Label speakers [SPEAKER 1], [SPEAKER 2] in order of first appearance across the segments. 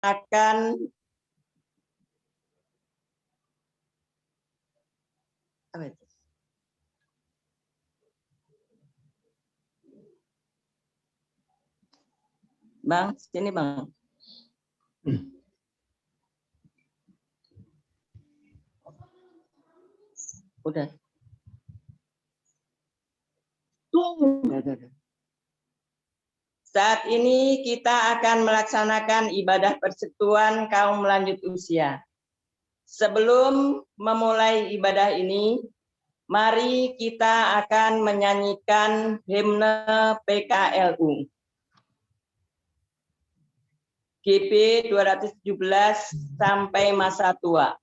[SPEAKER 1] akan apa itu? Bang, sini Bang. Udah. Saat ini kita akan melaksanakan ibadah persekutuan kaum lanjut usia. Sebelum memulai ibadah ini, mari kita akan menyanyikan himne PKLU. GP 217 sampai masa tua.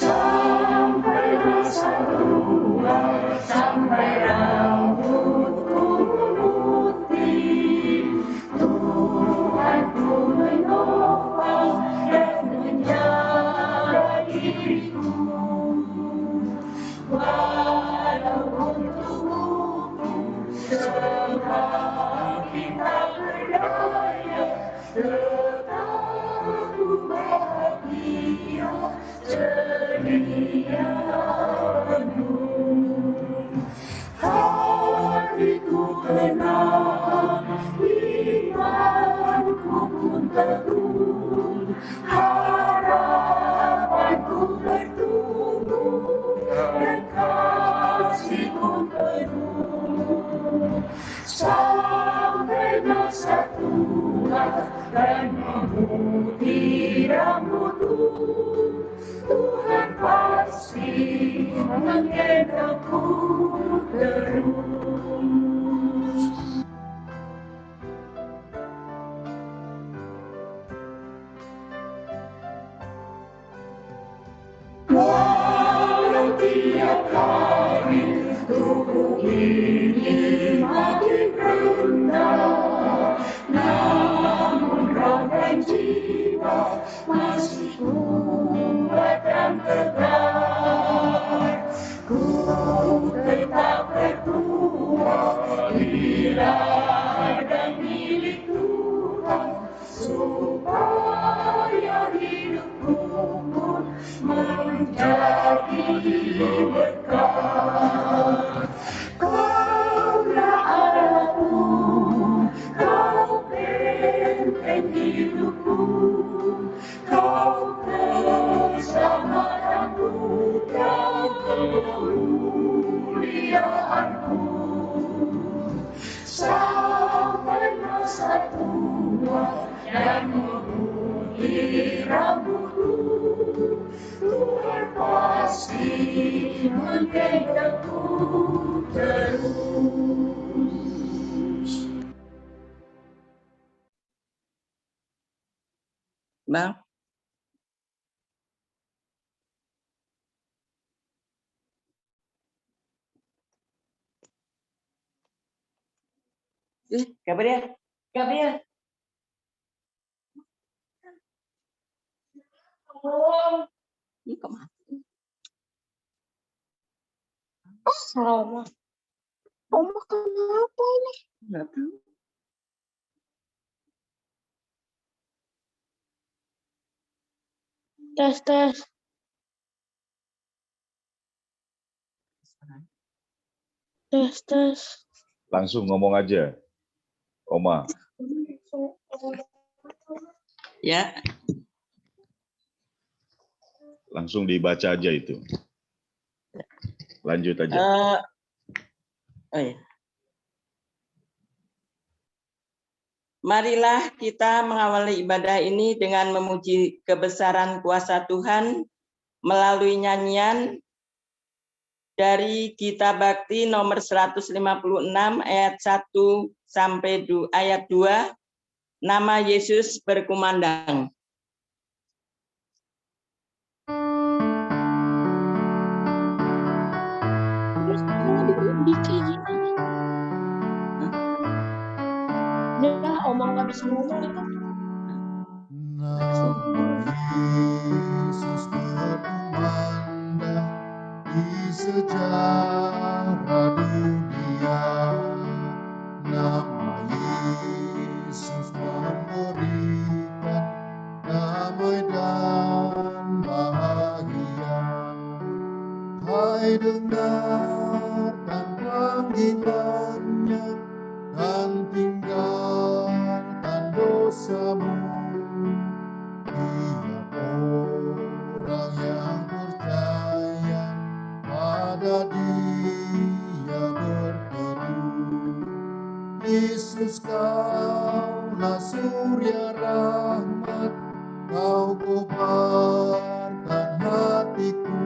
[SPEAKER 2] Sampai masa tua, sampai rambutku putih, Tuhanku menopang dan menjadiku. Walaupun tubuhku semakin tak berdaya, tetapku bahagia ceria penuh. Hatiku tenang, imanku pun teguh, harapanku bertumbuh dan kasihku penuh. Sampai masa tua dan memutih rambutku, Tuhan pasti menggendongku terus. Walau tiap hari tubuh ini makin rendah, namun roh dan jiwa masih kuat dan tegar. Ku tetap berdoa bila dan milik Tuhan, supaya hidupku pun menjadi berkah. Kaulah Allahku, Kau benteng hidupku, Kau keselamatanku dan kemuliaanku. Sampai masa tua dan memutih rambutku, Tuhan pasti menggendongku terus.
[SPEAKER 1] Bang. Gabriel. Oh, ini kok mati?
[SPEAKER 3] Sama. Oma kenapa ini?
[SPEAKER 1] Nggak tahu.
[SPEAKER 3] Tes. Tes.
[SPEAKER 4] Langsung ngomong aja, Oma.
[SPEAKER 1] Ya.
[SPEAKER 4] Langsung dibaca aja itu. Lanjut aja.
[SPEAKER 1] Oh ya. Marilah kita mengawali ibadah ini dengan memuji kebesaran kuasa Tuhan melalui nyanyian dari Gita Bakti nomor 156 ayat 1 sampai ayat 2, nama Yesus berkumandang.
[SPEAKER 3] Udah, Oma nggak bisa ngomong itu.
[SPEAKER 2] Nama Yesus berkumandang di sejarah dunia. Nama Yesus memberikan damai dan bahagia. Hai dengarkan panggilannya dan tinggalkan dosamu. Tiap orang yang percaya pada Dia berteduh. Yesus kaulah surya rahmat, kau kobarkan hatiku.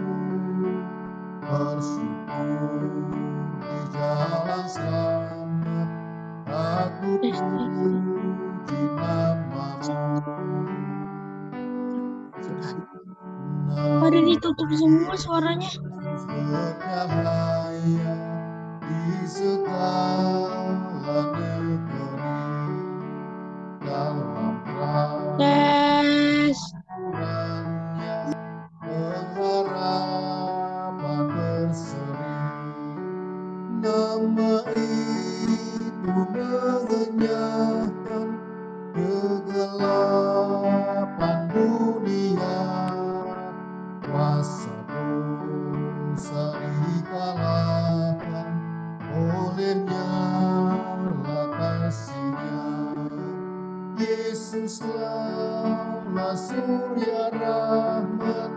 [SPEAKER 2] Bersyukur di jalan selamat, aku puji namamu.
[SPEAKER 3] Pada ditutup semua suaranya.
[SPEAKER 2] Bercahaya di segala negeri, dalam
[SPEAKER 3] Tes.
[SPEAKER 2] peraturannya pengharapan berseri. Nama itu mengenyahkan kegelapan dunia. Kuasa dosa dikalahkan oleh nyala kasih-Nya. Yesuslah surya rahmat,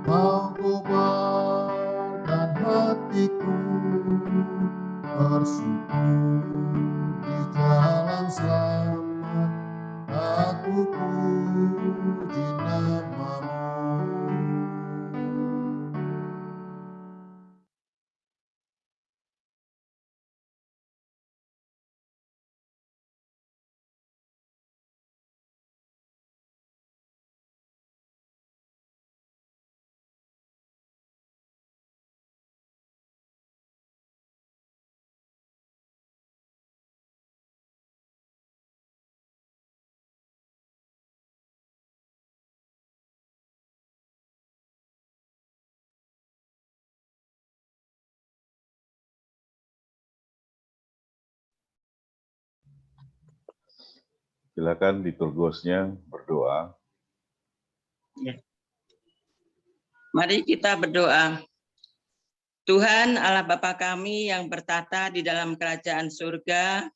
[SPEAKER 2] kau kobarkan hatiku. Bersyukur di jalan selamat, aku puji namamu.
[SPEAKER 4] Silakan liturgosnya berdoa.
[SPEAKER 1] Mari kita berdoa. Tuhan Allah Bapa kami yang bertata di dalam kerajaan surga,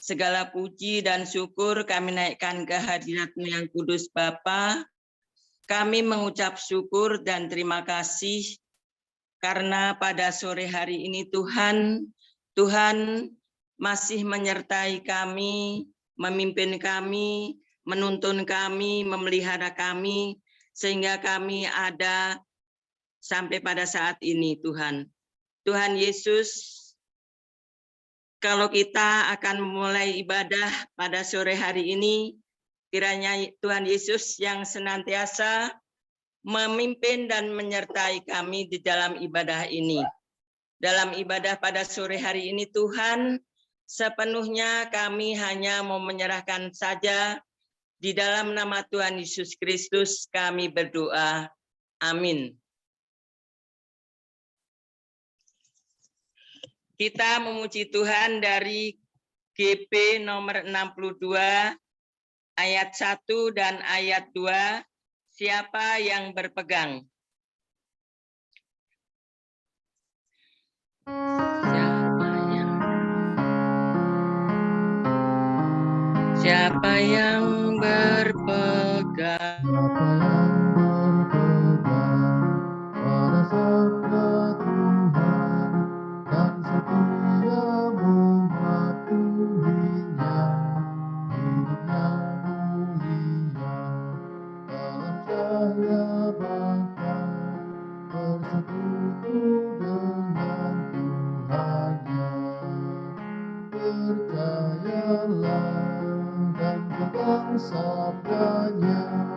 [SPEAKER 1] segala puji dan syukur kami naikkan ke hadirat-Mu yang kudus Bapa. Kami mengucap syukur dan terima kasih karena pada sore hari ini Tuhan masih menyertai kami, memimpin kami, menuntun kami, memelihara kami, sehingga kami ada sampai pada saat ini, Tuhan. Tuhan Yesus, kalau kita akan memulai ibadah pada sore hari ini, kiranya Tuhan Yesus yang senantiasa memimpin dan menyertai kami di dalam ibadah ini. Dalam ibadah pada sore hari ini, Tuhan, sepenuhnya kami hanya mau menyerahkan saja. Di dalam nama Tuhan Yesus Kristus kami berdoa. Amin. Kita memuji Tuhan dari GP nomor 62, ayat 1 dan ayat 2. Siapa yang berpegang? Siapa yang berpegang?
[SPEAKER 2] Siapa yang berpegang pada sabda Tuhan dan setia mematuhinya, hidupnya mulia dalam cahaya bahkan bersekutu dengan Tuhannya. Percayalah dan pegang sabdanya,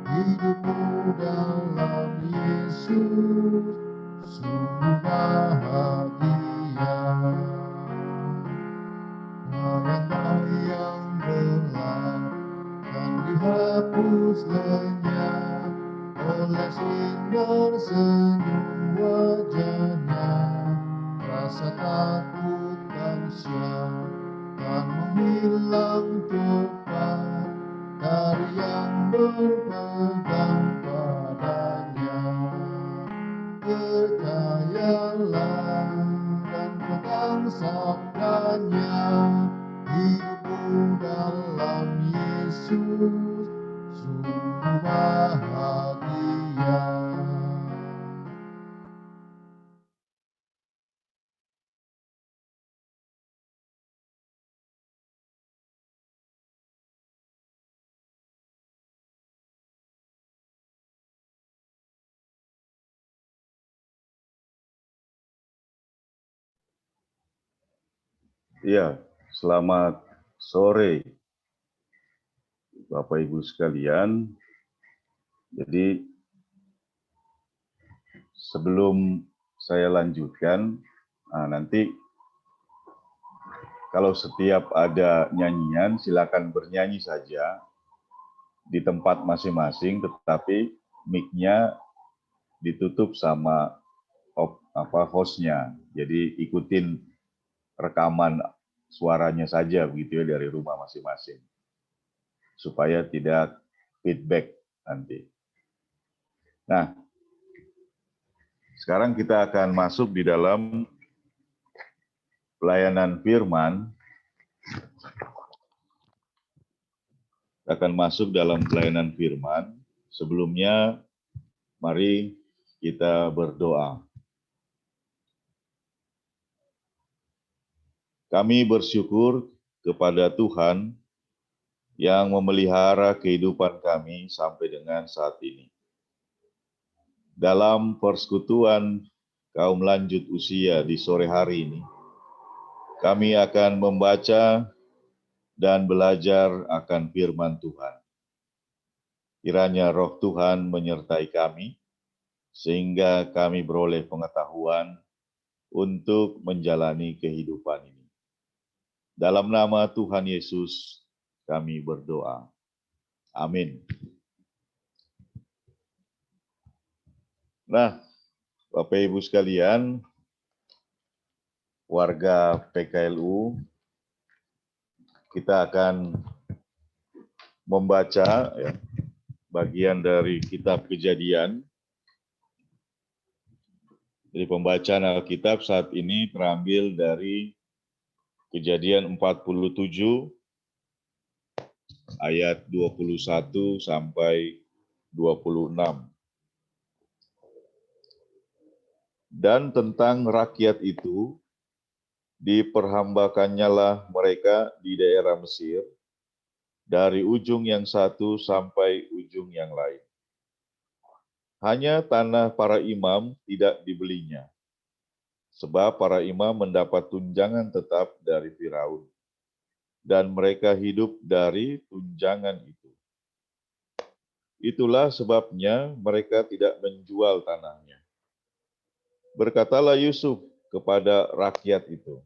[SPEAKER 2] hidupmu dalam Yesus sungguh bahagia. Yang hapus lenyap oleh sinar senyum wajahnya. Rasa takut dan syok kan menghilang cepat dari yang berpegang padanya. Percayalah dan pegang sabdanya, hidupmu dalam Yesus sungguh bahagia.
[SPEAKER 4] Ya, selamat sore Bapak Ibu sekalian. Jadi sebelum saya lanjutkan, nanti kalau setiap ada nyanyian silakan bernyanyi saja di tempat masing-masing, tetapi mic-nya ditutup sama hostnya. Jadi ikutin rekaman suaranya saja begitu ya dari rumah masing-masing, supaya tidak feedback nanti. Nah, sekarang kita akan masuk di dalam pelayanan firman. Akan masuk dalam pelayanan firman. Sebelumnya, mari kita berdoa. Kami bersyukur kepada Tuhan yang memelihara kehidupan kami sampai dengan saat ini. Dalam persekutuan kaum lanjut usia di sore hari ini, kami akan membaca dan belajar akan firman Tuhan. Kiranya Roh Tuhan menyertai kami, sehingga kami beroleh pengetahuan untuk menjalani kehidupan ini. Dalam nama Tuhan Yesus, kami berdoa. Amin. Nah, Bapak Ibu sekalian, warga PKLU, kita akan membaca bagian dari kitab Kejadian. Jadi pembacaan Alkitab saat ini terambil dari Kejadian 47 ayat 21 sampai 26. Dan tentang rakyat itu, diperhambakannyalah mereka di daerah Mesir, dari ujung yang satu sampai ujung yang lain. Hanya tanah para imam tidak dibelinya, sebab para imam mendapat tunjangan tetap dari Firaun, dan mereka hidup dari tunjangan itu. Itulah sebabnya mereka tidak menjual tanahnya. Berkatalah Yusuf kepada rakyat itu,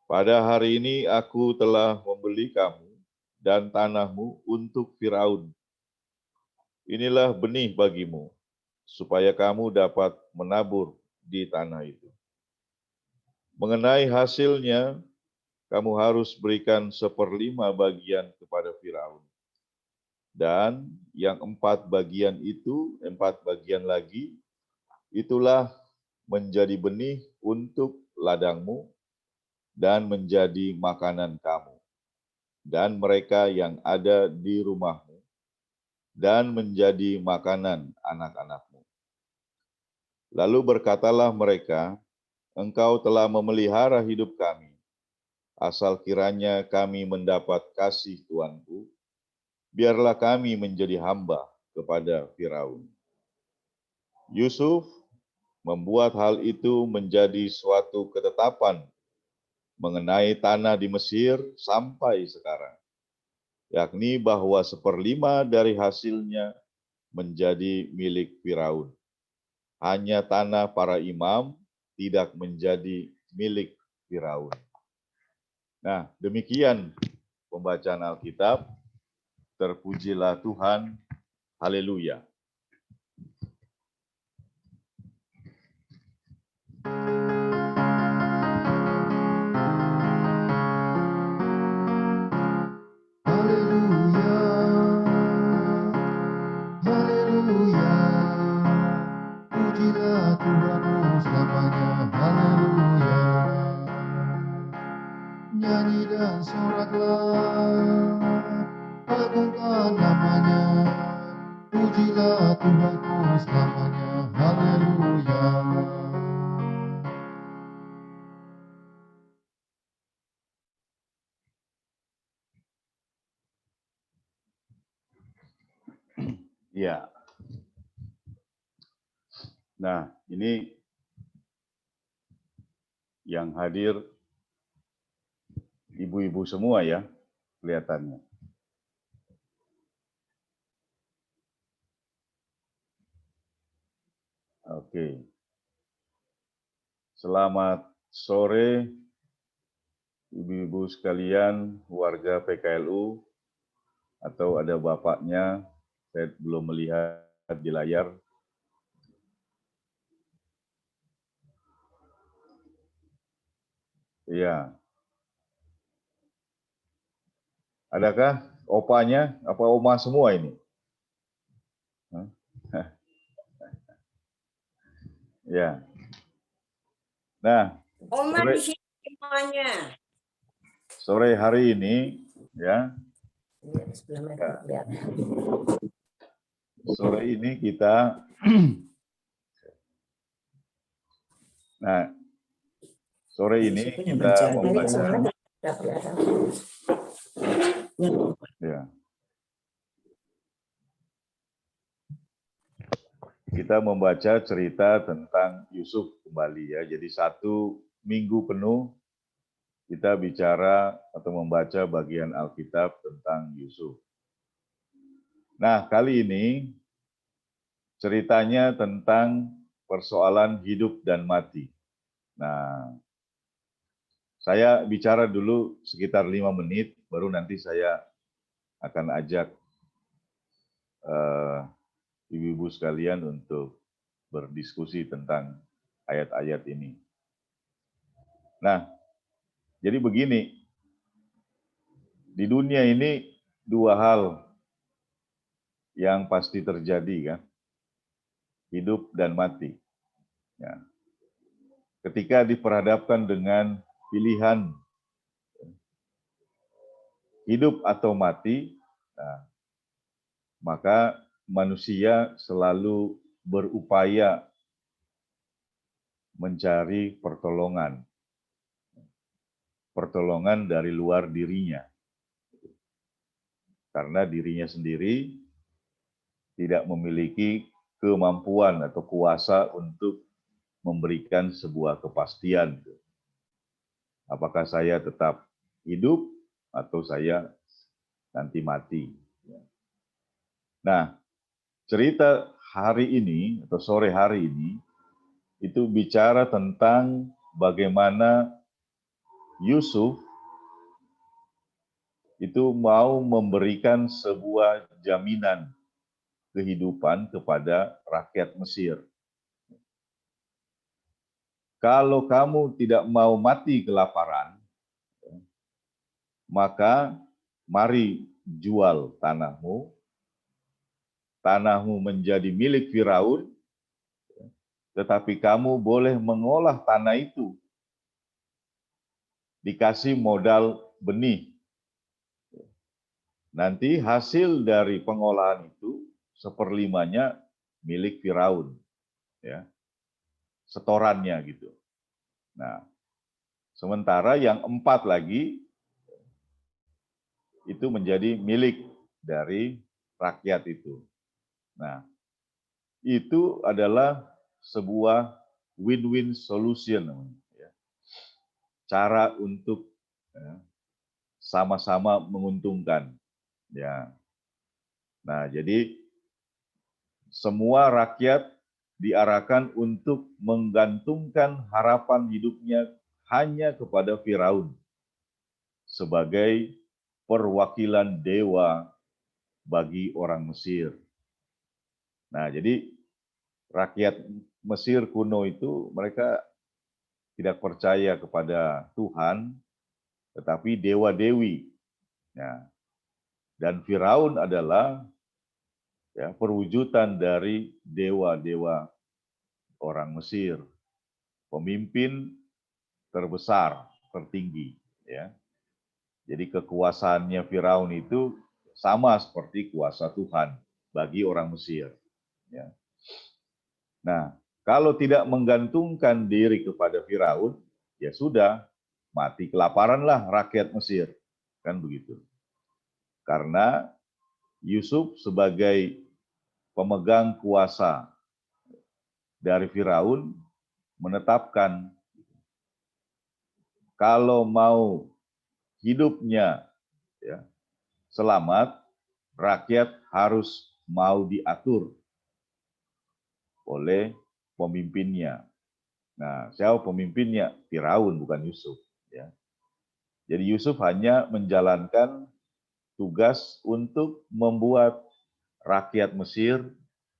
[SPEAKER 4] pada hari ini aku telah membeli kamu dan tanahmu untuk Firaun. Inilah benih bagimu, supaya kamu dapat menabur di tanah itu. Mengenai hasilnya, kamu harus berikan 1/5 bagian kepada Firaun. Dan yang 4 bagian itu, 4 bagian lagi, itulah menjadi benih untuk ladangmu dan menjadi makanan kamu dan mereka yang ada di rumahmu dan menjadi makanan anak-anakmu. Lalu berkatalah mereka, engkau telah memelihara hidup kami, asal kiranya kami mendapat kasih Tuanku, biarlah kami menjadi hamba kepada Firaun. Yusuf membuat hal itu menjadi suatu ketetapan mengenai tanah di Mesir sampai sekarang, yakni bahwa 1/5 dari hasilnya menjadi milik Firaun. Hanya tanah para imam tidak menjadi milik Firaun. Nah, demikian pembacaan Alkitab. Terpujilah Tuhan. Haleluya.
[SPEAKER 2] Haleluya, haleluya. Pujilah Tuhanmu selamanya. Haleluya. Nyanyi dan soraklah, agungkan namanya. Pujilah Tuhanmu selamanya. Haleluya.
[SPEAKER 4] Ya. Nah, ini yang hadir ibu-ibu semua ya, kelihatannya. Oke. Selamat sore, ibu-ibu sekalian, warga PKLU, atau ada bapaknya, saya belum melihat di layar. Iya. Adakah opanya, apa oma semua ini? Hah? Ya. Nah,
[SPEAKER 5] Oma di sini semuanya.
[SPEAKER 4] sore hari ini, ya, sore ini kita, nah, sore ini kita membaca, ya, kita membaca cerita tentang Yusuf kembali ya. Jadi 1 minggu penuh kita bicara atau membaca bagian Alkitab tentang Yusuf. Nah, kali ini ceritanya tentang persoalan hidup dan mati. Nah, saya bicara dulu sekitar 5 menit, baru nanti saya akan ajak ibu-ibu sekalian untuk berdiskusi tentang ayat-ayat ini. Nah, jadi begini, di dunia ini 2 hal yang pasti terjadi kan, hidup dan mati. Ya. Ketika diperhadapkan dengan pilihan hidup atau mati, nah, maka manusia selalu berupaya mencari pertolongan dari luar dirinya. Karena dirinya sendiri tidak memiliki kemampuan atau kuasa untuk memberikan sebuah kepastian. Apakah saya tetap hidup atau saya nanti mati. Nah, cerita hari ini atau sore hari ini itu bicara tentang bagaimana Yusuf itu mau memberikan sebuah jaminan kehidupan kepada rakyat Mesir. Kalau kamu tidak mau mati kelaparan, maka mari jual tanahmu menjadi milik Firaun, tetapi kamu boleh mengolah tanah itu, dikasih modal benih. Nanti hasil dari pengolahan itu 1/5-nya milik Firaun, ya, setorannya gitu. Nah, sementara yang 4 lagi itu menjadi milik dari rakyat itu. Nah, itu adalah sebuah win-win solution, ya. Cara untuk sama-sama menguntungkan. Ya. Nah, jadi semua rakyat diarahkan untuk menggantungkan harapan hidupnya hanya kepada Firaun sebagai perwakilan dewa bagi orang Mesir. Nah, jadi rakyat Mesir kuno itu mereka tidak percaya kepada Tuhan, tetapi dewa-dewi. Nah, dan Firaun adalah ya, perwujudan dari dewa-dewa orang Mesir, pemimpin terbesar, tertinggi. Ya. Jadi kekuasaannya Firaun itu sama seperti kuasa Tuhan bagi orang Mesir. Ya. Nah, kalau tidak menggantungkan diri kepada Firaun, ya sudah, mati kelaparanlah rakyat Mesir. Kan begitu. Karena Yusuf sebagai pemegang kuasa dari Firaun menetapkan kalau mau hidupnya ya, selamat, rakyat harus mau diatur oleh pemimpinnya. Nah, siapa pemimpinnya? Firaun, bukan Yusuf. Ya. Jadi Yusuf hanya menjalankan tugas untuk membuat rakyat Mesir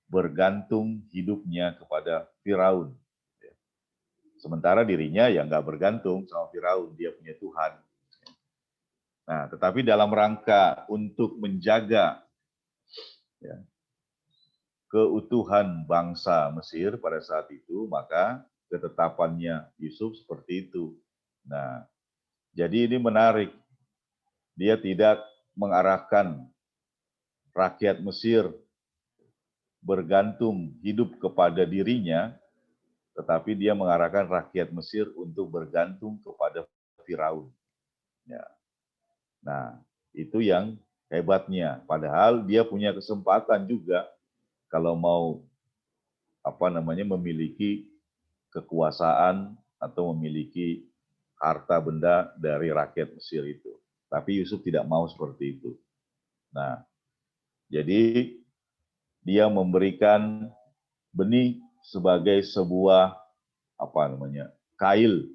[SPEAKER 4] bergantung hidupnya kepada Firaun. Sementara dirinya ya nggak bergantung sama Firaun, dia punya Tuhan. Nah, tetapi dalam rangka untuk menjaga ya, keutuhan bangsa Mesir pada saat itu, maka ketetapannya Yusuf seperti itu. Nah, jadi ini menarik. Dia tidak mengarahkan rakyat Mesir bergantung hidup kepada dirinya, tetapi dia mengarahkan rakyat Mesir untuk bergantung kepada Firaun. Ya. Nah, itu yang hebatnya. Padahal dia punya kesempatan juga kalau mau memiliki kekuasaan atau memiliki harta benda dari rakyat Mesir itu. Tapi Yusuf tidak mau seperti itu. Nah, jadi dia memberikan benih sebagai sebuah kail.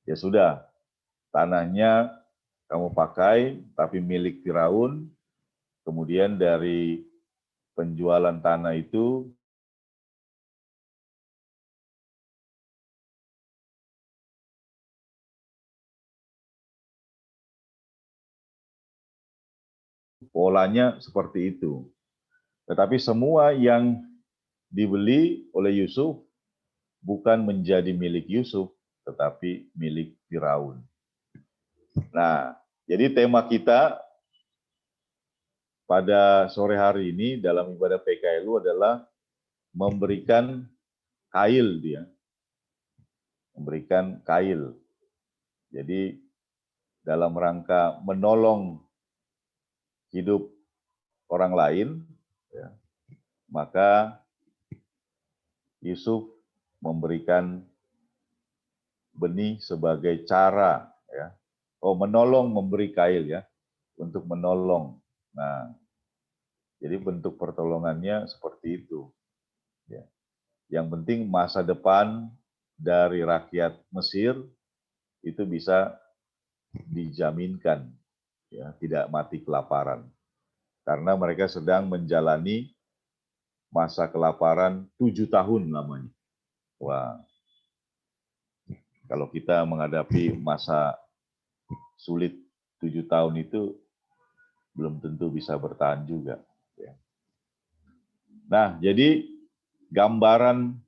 [SPEAKER 4] Ya sudah, tanahnya kamu pakai, tapi milik Firaun. Kemudian dari penjualan tanah itu polanya seperti itu. Tetapi semua yang dibeli oleh Yusuf bukan menjadi milik Yusuf, tetapi milik Firaun. Nah, jadi tema kita pada sore hari ini dalam ibadah PKLU adalah memberikan kail dia. Memberikan kail. Jadi dalam rangka menolong hidup orang lain, ya, maka Yusuf memberikan benih sebagai cara, ya, menolong, memberi kail, ya, untuk menolong. Nah, jadi bentuk pertolongannya seperti itu. Ya. Yang penting masa depan dari rakyat Mesir itu bisa dijaminkan, ya, tidak mati kelaparan. Karena mereka sedang menjalani masa kelaparan 7 tahun lamanya. Wah, kalau kita menghadapi masa sulit 7 tahun itu belum tentu bisa bertahan juga. Ya. Nah, jadi gambaran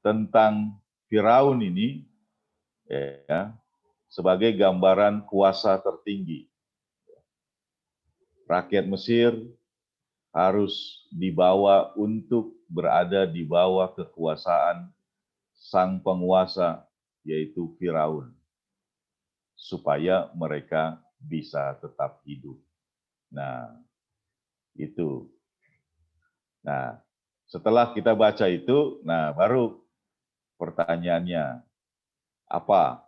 [SPEAKER 4] tentang Firaun ini ya, sebagai gambaran kuasa tertinggi. Rakyat Mesir harus dibawa untuk berada di bawah kekuasaan sang penguasa, yaitu Firaun, supaya mereka bisa tetap hidup. Nah, itu. Nah, setelah kita baca itu, nah baru pertanyaannya, apa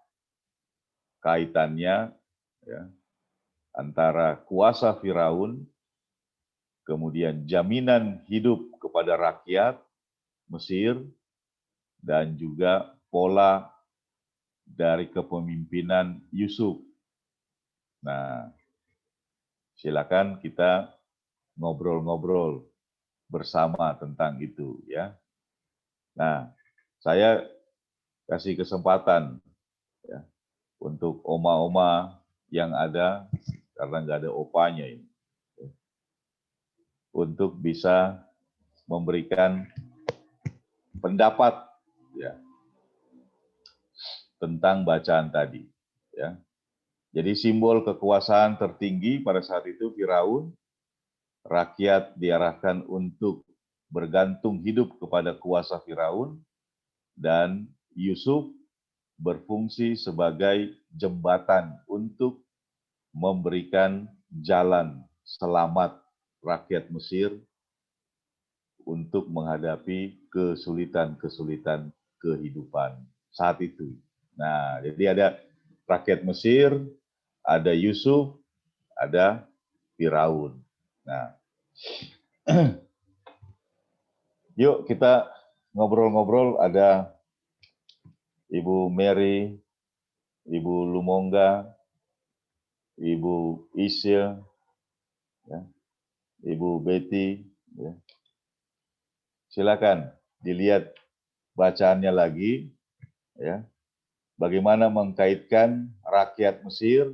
[SPEAKER 4] kaitannya ya, antara kuasa Firaun, kemudian jaminan hidup kepada rakyat Mesir, dan juga pola dari kepemimpinan Yusuf. Nah, silakan kita ngobrol-ngobrol bersama tentang itu ya. Nah, saya kasih kesempatan ya untuk oma-oma yang ada karena nggak ada opanya ini untuk bisa memberikan pendapat ya tentang bacaan tadi ya. Jadi simbol kekuasaan tertinggi pada saat itu Firaun, rakyat diarahkan untuk bergantung hidup kepada kuasa Firaun, dan Yusuf berfungsi sebagai jembatan untuk memberikan jalan selamat rakyat Mesir untuk menghadapi kesulitan-kesulitan kehidupan saat itu. Nah, jadi ada rakyat Mesir, ada Yusuf, ada Firaun. Nah, yuk kita ngobrol-ngobrol. Ada Ibu Mary, Ibu Lumongga, Ibu Isya, ya, Ibu Betty. Ya. Silakan dilihat bacaannya lagi. Ya. Bagaimana mengkaitkan rakyat Mesir,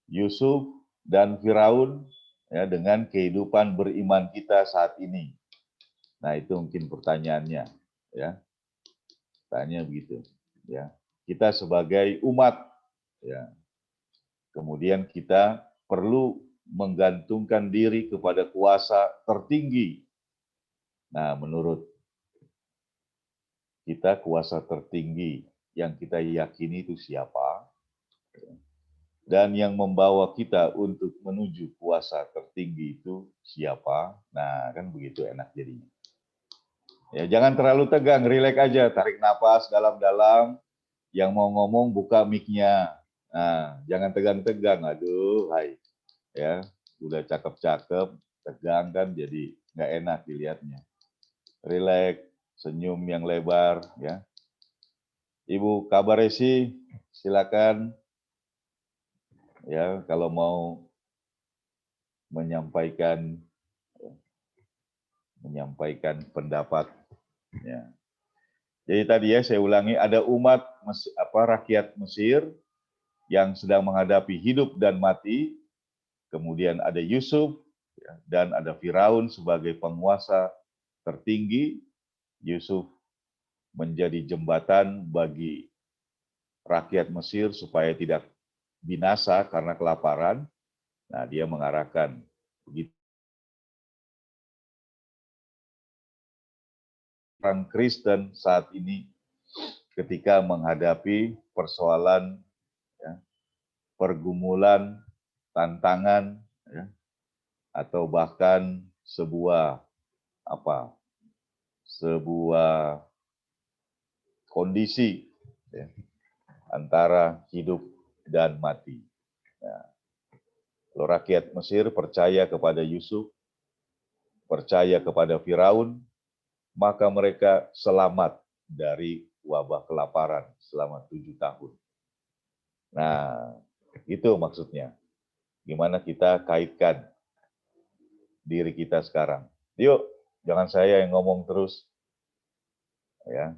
[SPEAKER 4] Yusuf, dan Firaun ya, dengan kehidupan beriman kita saat ini. Nah, itu mungkin pertanyaannya. Ya. Tanya begitu. Ya. Kita sebagai umat, ya, kemudian kita perlu menggantungkan diri kepada kuasa tertinggi. Nah, menurut kita kuasa tertinggi yang kita yakini itu siapa? Dan yang membawa kita untuk menuju kuasa tertinggi itu siapa? Nah, kan begitu enak jadinya. Ya, jangan terlalu tegang, rileks aja, tarik napas dalam-dalam. Yang mau ngomong buka mic-nya. Nah, jangan tegang-tegang, aduh, hai. Ya, udah cakep-cakep, tegang kan jadi nggak enak dilihatnya. Rileks, senyum yang lebar, ya. Ibu Kabaresi, silakan. Ya, kalau mau menyampaikan pendapat. Ya. Jadi tadi ya saya ulangi, ada umat rakyat Mesir yang sedang menghadapi hidup dan mati. Kemudian ada Yusuf ya, dan ada Firaun sebagai penguasa tertinggi. Yusuf menjadi jembatan bagi rakyat Mesir supaya tidak binasa karena kelaparan. Nah, dia mengarahkan begitu. Orang Kristen saat ini ketika menghadapi persoalan, ya, pergumulan, tantangan, ya, atau bahkan sebuah kondisi ya, antara hidup dan mati. Nah, kalau rakyat Mesir percaya kepada Yusuf, percaya kepada Firaun, maka mereka selamat dari wabah kelaparan selama 7 tahun. Nah, itu maksudnya. Gimana kita kaitkan diri kita sekarang. Yuk, jangan saya yang ngomong terus. Ya.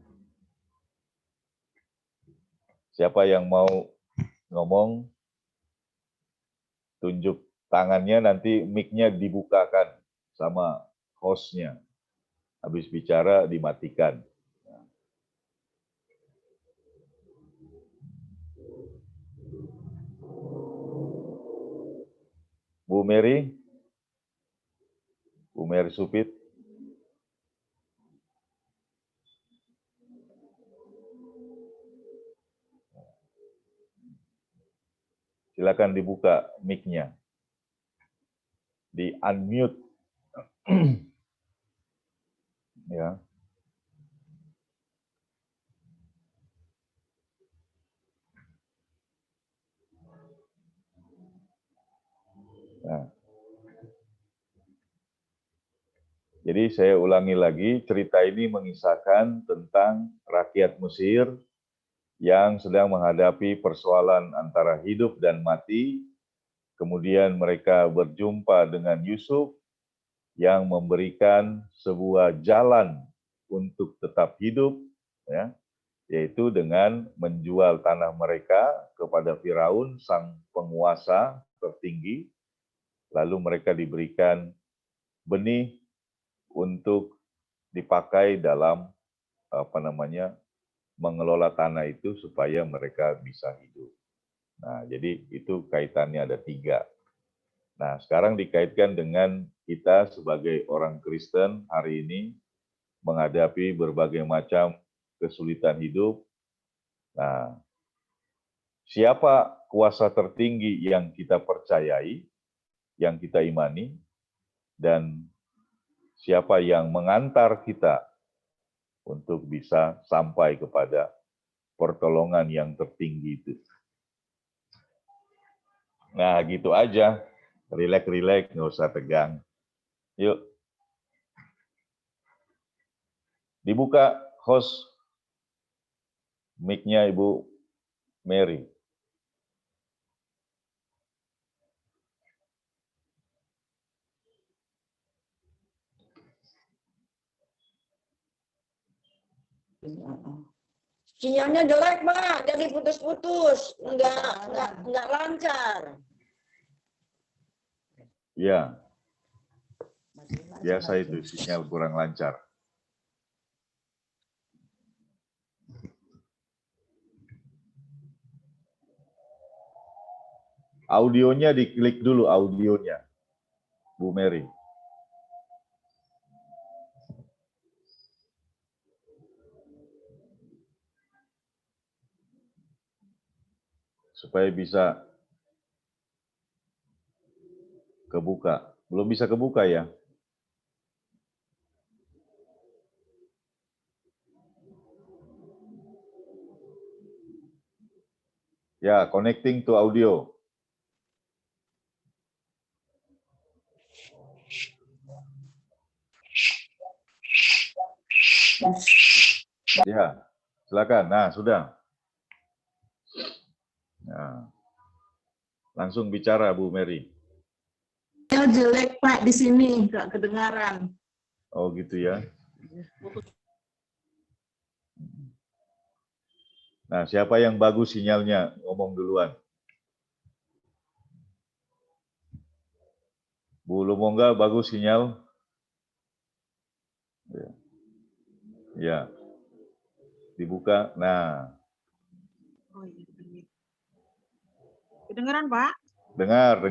[SPEAKER 4] Siapa yang mau ngomong, tunjuk tangannya, nanti mic-nya dibukakan sama host-nya. Habis bicara dimatikan. Bu Mary Supit. Silakan dibuka mic-nya. Di unmute. Ya. Nah. Jadi saya ulangi lagi, cerita ini mengisahkan tentang rakyat Mesir yang sedang menghadapi persoalan antara hidup dan mati. Kemudian mereka berjumpa dengan Yusuf, yang memberikan sebuah jalan untuk tetap hidup, ya, yaitu dengan menjual tanah mereka kepada Firaun, sang penguasa tertinggi, lalu mereka diberikan benih untuk dipakai dalam mengelola tanah itu supaya mereka bisa hidup. Nah, jadi itu kaitannya ada 3. Nah, sekarang dikaitkan dengan kita sebagai orang Kristen hari ini menghadapi berbagai macam kesulitan hidup. Nah, siapa kuasa tertinggi yang kita percayai, yang kita imani, dan siapa yang mengantar kita untuk bisa sampai kepada pertolongan yang tertinggi itu. Nah, gitu aja. Rileks, nggak usah tegang. Yuk. Dibuka host mic-nya Ibu Mary.
[SPEAKER 5] Sinyalnya jelek, Pak. Jadi putus-putus. Enggak lancar.
[SPEAKER 4] Ya, biasa itu sinyal kurang lancar. Audionya diklik dulu, audionya, Bu Mary. Supaya bisa kebuka. Belum bisa kebuka ya? Ya, connecting to audio. Ya, silakan. Nah, sudah. Nah, langsung bicara Bu Mary.
[SPEAKER 6] Jelek Pak di sini, nggak kedengaran.
[SPEAKER 4] Oh gitu ya. Nah, siapa yang bagus sinyalnya? Ngomong duluan. Bu Lumongga bagus sinyal? Ya. Dibuka. Nah.
[SPEAKER 7] Oh, iya. Kedengeran, Pak?
[SPEAKER 4] Dengar.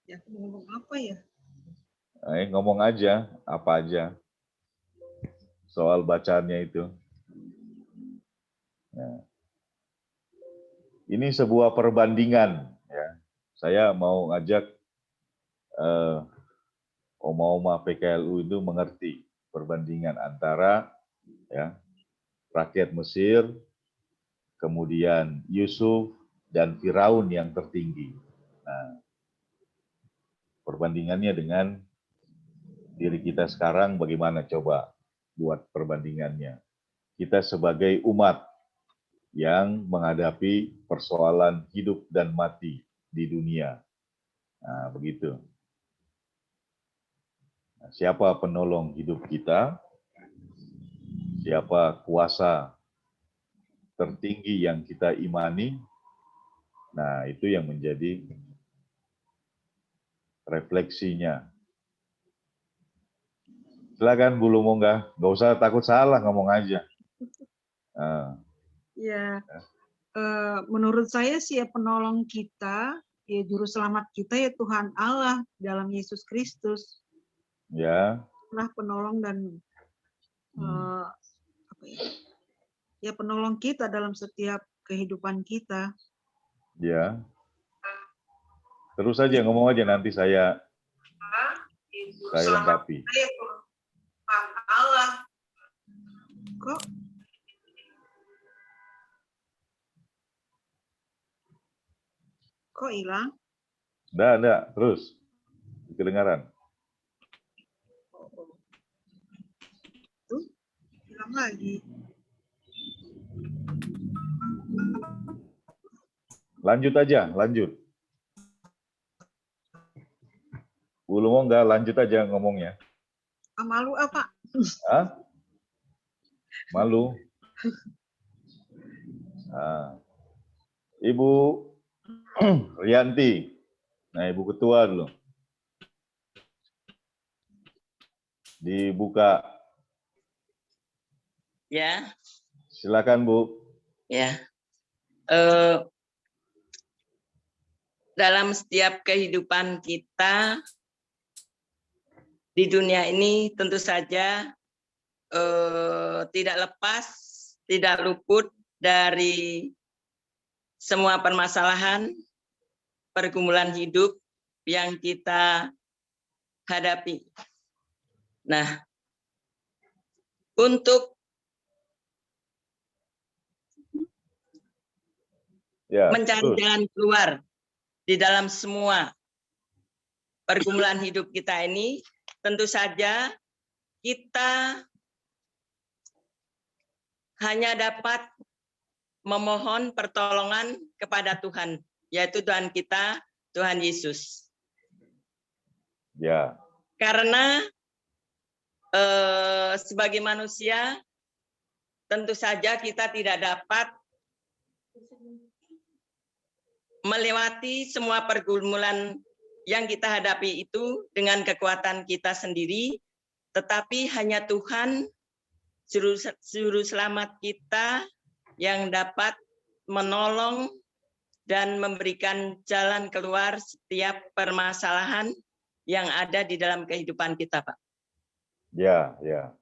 [SPEAKER 7] Ya, ngomong apa ya?
[SPEAKER 4] Ngomong aja, apa aja. Soal bacaannya itu. Nah. Ini sebuah perbandingan. Ya. Saya mau ngajak Oma-oma PKLU itu mengerti perbandingan antara ya, rakyat Mesir, kemudian Yusuf, dan Firaun yang tertinggi. Nah, perbandingannya dengan diri kita sekarang bagaimana coba buat perbandingannya. Kita sebagai umat yang menghadapi persoalan hidup dan mati di dunia. Nah, begitu. Nah, siapa penolong hidup kita? Siapa kuasa tertinggi yang kita imani? Nah, itu yang menjadi refleksinya. Silakan Bu Lumongga, nggak usah takut salah, ngomong aja.
[SPEAKER 7] Ya, menurut saya sih ya penolong kita, ya juru selamat kita ya Tuhan Allah dalam Yesus Kristus.
[SPEAKER 4] Ya.
[SPEAKER 7] Lah penolong dan ya penolong kita dalam setiap kehidupan kita.
[SPEAKER 4] Ya. Terus aja ngomong aja, nanti saya lengkapi.
[SPEAKER 7] Allah. Kok hilang?
[SPEAKER 4] Enggak, terus. Kedengaran.
[SPEAKER 7] Tuh, hilang lagi.
[SPEAKER 4] Lanjut aja, lanjut. Bu Lumo enggak, lanjut aja ngomongnya.
[SPEAKER 7] Malu apa?
[SPEAKER 4] Hah? Malu. Nah, Ibu Rianti. Nah, Ibu Ketua dulu. Dibuka.
[SPEAKER 1] Ya,
[SPEAKER 4] Silakan, Bu.
[SPEAKER 1] ya. Dalam setiap kehidupan kita di dunia ini tentu saja tidak lepas, tidak luput dari semua permasalahan, pergumulan hidup yang kita hadapi. Nah, untuk mencari jalan keluar di dalam semua pergumulan hidup kita ini, tentu saja kita hanya dapat memohon pertolongan kepada Tuhan, yaitu Tuhan kita, Tuhan Yesus.
[SPEAKER 4] Ya.
[SPEAKER 1] Karena sebagai manusia, tentu saja kita tidak dapat melewati semua pergumulan yang kita hadapi itu dengan kekuatan kita sendiri, tetapi hanya Tuhan, juru selamat kita, yang dapat menolong dan memberikan jalan keluar setiap permasalahan yang ada di dalam kehidupan kita, Pak.
[SPEAKER 4] Ya, ya.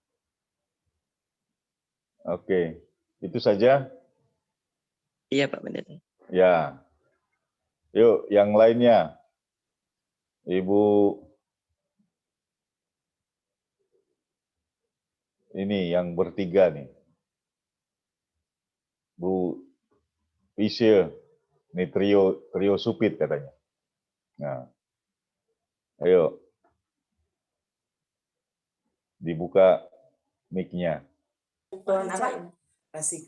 [SPEAKER 4] Oke, itu saja.
[SPEAKER 1] Iya, Pak Pendeta.
[SPEAKER 4] Ya. Yuk, yang lainnya. Ibu ini yang bertiga nih. Bu Isya, ini trio supit katanya. Nah, ayo. Dibuka mic-nya.
[SPEAKER 6] Kasih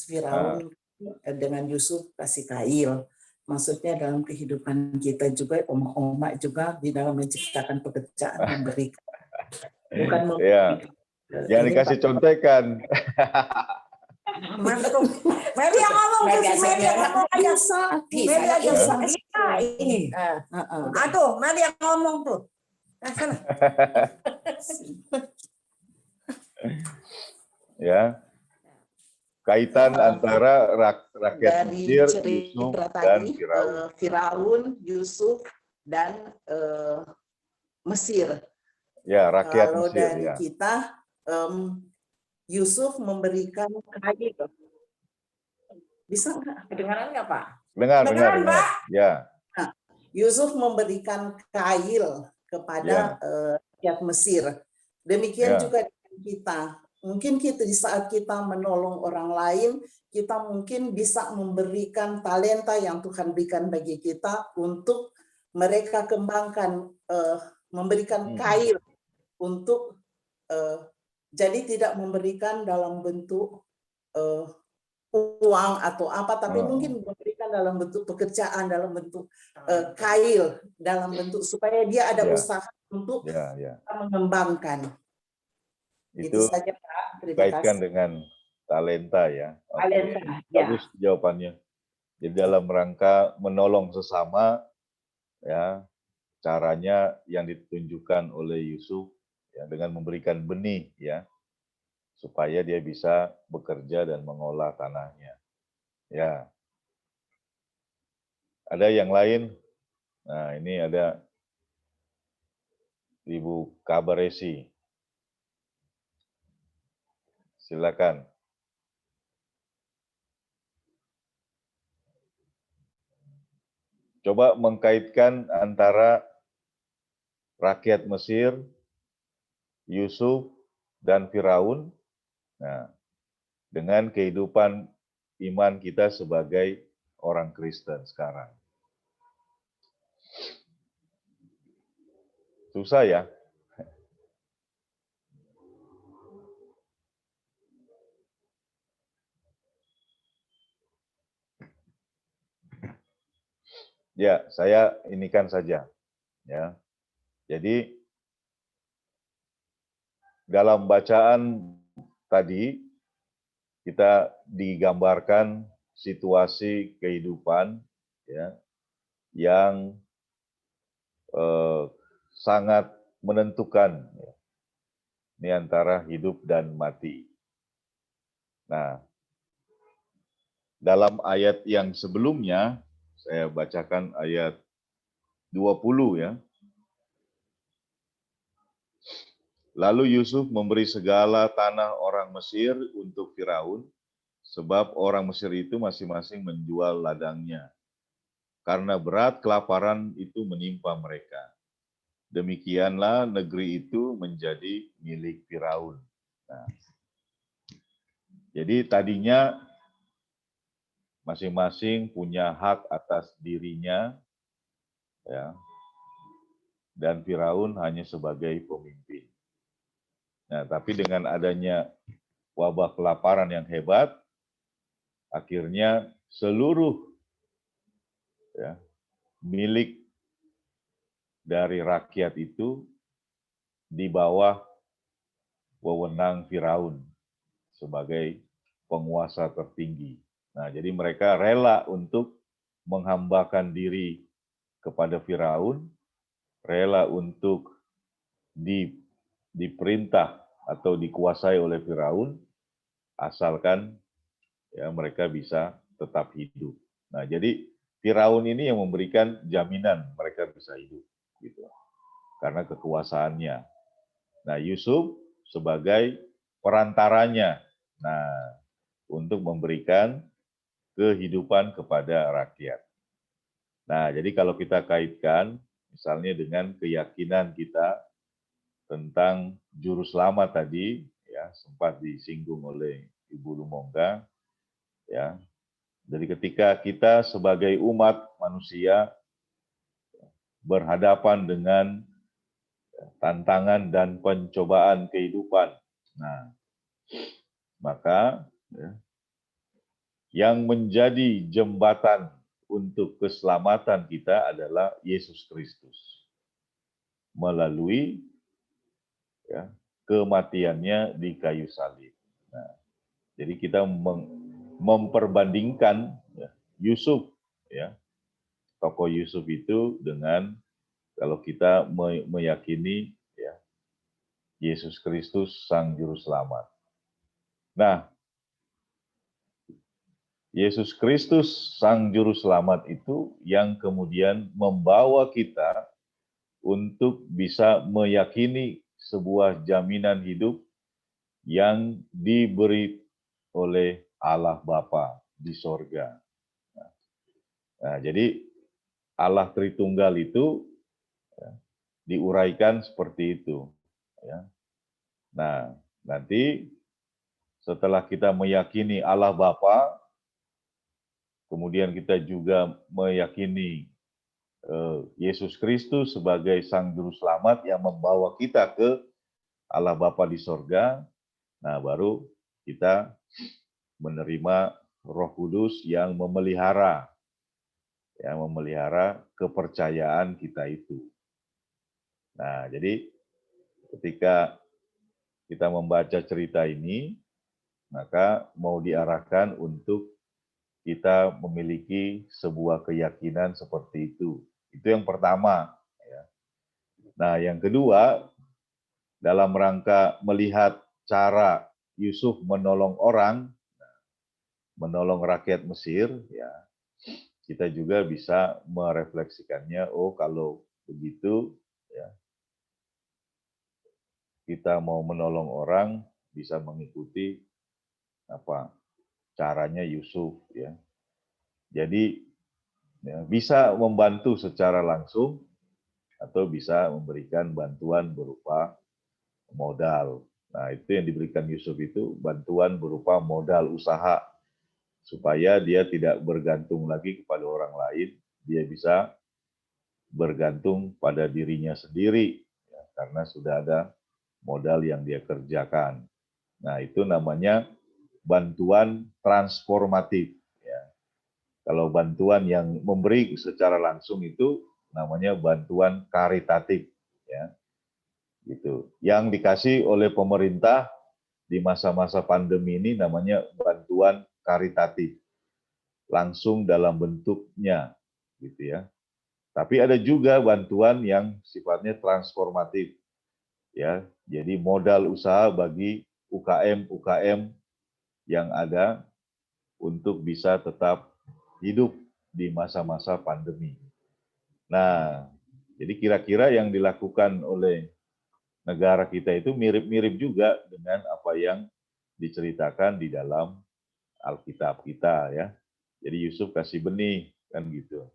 [SPEAKER 6] Firaun dengan Yusuf kasih Kail. Maksudnya dalam kehidupan kita juga, omak juga di dalam menciptakan pekerjaan memberikan. Bukan
[SPEAKER 4] Ya. Jangan dikasih contekan.
[SPEAKER 5] Mary yang ngomong, Mary yang ngomong aja. Mary aja ini. Aduh, Mary yang ngomong tuh. Sana.
[SPEAKER 4] Ya. Kaitan antara rakyat
[SPEAKER 6] Dari
[SPEAKER 4] Mesir, Yusuf,
[SPEAKER 6] cerita
[SPEAKER 4] dan
[SPEAKER 6] tadi,
[SPEAKER 4] Firaun.
[SPEAKER 6] Firaun, Yusuf, dan Mesir.
[SPEAKER 4] Ya, rakyat
[SPEAKER 6] Kalau
[SPEAKER 4] Mesir.
[SPEAKER 6] dari
[SPEAKER 4] Ya.
[SPEAKER 6] kita, Yusuf memberikan kail. Bisa nggak? Kedengaran nggak, Pak?
[SPEAKER 4] Dengar. Ya.
[SPEAKER 6] Nah, Yusuf memberikan kail kepada rakyat Mesir. Demikian juga dengan kita. Mungkin kita di saat kita menolong orang lain, kita mungkin bisa memberikan talenta yang Tuhan berikan bagi kita untuk mereka kembangkan, memberikan kail untuk jadi tidak memberikan dalam bentuk uang atau apa, tapi mungkin memberikan dalam bentuk pekerjaan, dalam bentuk kail, dalam bentuk supaya dia ada usaha untuk mengembangkan.
[SPEAKER 4] Itu
[SPEAKER 6] saja, Pak. Terima
[SPEAKER 4] kaitkan
[SPEAKER 6] kasih.
[SPEAKER 4] dengan talenta ya.
[SPEAKER 6] Talenta,
[SPEAKER 4] Bagus jawabannya. Jadi dalam rangka menolong sesama, ya caranya yang ditunjukkan oleh Yusuf ya, dengan memberikan benih ya, supaya dia bisa bekerja dan mengolah tanahnya. Ya. Ada yang lain? Nah, ini ada Ibu Kabaresi. Silakan. Coba mengkaitkan antara rakyat Mesir, Yusuf, dan Firaun, nah, dengan kehidupan iman kita sebagai orang Kristen sekarang. Susah ya? Ya, saya inikan saja. Ya. Jadi dalam bacaan tadi kita digambarkan situasi kehidupan ya yang sangat menentukan ya, ini antara hidup dan mati. Nah, dalam ayat yang sebelumnya saya bacakan ayat 20 ya. Lalu Yusuf memberi segala tanah orang Mesir untuk Firaun, sebab orang Mesir itu masing-masing menjual ladangnya. Karena berat kelaparan itu menimpa mereka. Demikianlah negeri itu menjadi milik Firaun. Nah, jadi tadinya masing-masing punya hak atas dirinya, ya, dan Firaun hanya sebagai pemimpin. Nah, tapi dengan adanya wabah kelaparan yang hebat, akhirnya seluruh ya, milik dari rakyat itu di bawah wewenang Firaun sebagai penguasa tertinggi. Nah, jadi mereka rela untuk menghambakan diri kepada Firaun, rela untuk diperintah atau dikuasai oleh Firaun, asalkan ya mereka bisa tetap hidup. Nah, jadi Firaun ini yang memberikan jaminan mereka bisa hidup, gitu, karena kekuasaannya. Nah, Yusuf sebagai perantaranya, nah, untuk memberikan kehidupan kepada rakyat. Nah, jadi kalau kita kaitkan, misalnya dengan keyakinan kita tentang juru selamat tadi, ya sempat disinggung oleh Ibu Lumongga, ya. Jadi ketika kita sebagai umat manusia berhadapan dengan tantangan dan pencobaan kehidupan, nah, maka ya, yang menjadi jembatan untuk keselamatan kita adalah Yesus Kristus melalui ya, kematiannya di kayu salib. Nah, jadi kita memperbandingkan ya, Yusuf, ya, tokoh Yusuf itu dengan kalau kita meyakini ya, Yesus Kristus Sang Juru Selamat. Nah, Yesus Kristus Sang Juru Selamat itu yang kemudian membawa kita untuk bisa meyakini sebuah jaminan hidup yang diberi oleh Allah Bapa di sorga. Nah, jadi Allah Tritunggal itu ya, diuraikan seperti itu. Ya. Nah, nanti setelah kita meyakini Allah Bapa, kemudian kita juga meyakini Yesus Kristus sebagai Sang Juru Selamat yang membawa kita ke Allah Bapa di sorga. Nah, baru kita menerima Roh Kudus yang memelihara kepercayaan kita itu. Nah, jadi ketika kita membaca cerita ini, maka mau diarahkan untuk kita memiliki sebuah keyakinan seperti itu. Itu yang pertama. Ya. Nah, yang kedua, dalam rangka melihat cara Yusuf menolong orang, menolong rakyat Mesir, ya, kita juga bisa merefleksikannya. Oh, kalau begitu, ya, kita mau menolong orang bisa mengikuti apa caranya Yusuf, ya. Jadi ya, bisa membantu secara langsung atau bisa memberikan bantuan berupa modal. Nah, itu yang diberikan Yusuf itu bantuan berupa modal usaha supaya dia tidak bergantung lagi kepada orang lain, dia bisa bergantung pada dirinya sendiri ya, karena sudah ada modal yang dia kerjakan. Nah, itu namanya bantuan transformatif. Ya. Kalau bantuan yang memberi secara langsung itu namanya bantuan karitatif. ya. Gitu. Yang dikasih oleh pemerintah di masa-masa pandemi ini namanya bantuan karitatif. Langsung dalam bentuknya gitu ya. Tapi ada juga bantuan yang sifatnya transformatif ya. Jadi modal usaha bagi UKM yang ada untuk bisa tetap hidup di masa-masa pandemi. Nah, jadi kira-kira yang dilakukan oleh negara kita itu mirip-mirip juga dengan apa yang diceritakan di dalam Alkitab kita ya. Jadi Yusuf kasih benih kan gitu.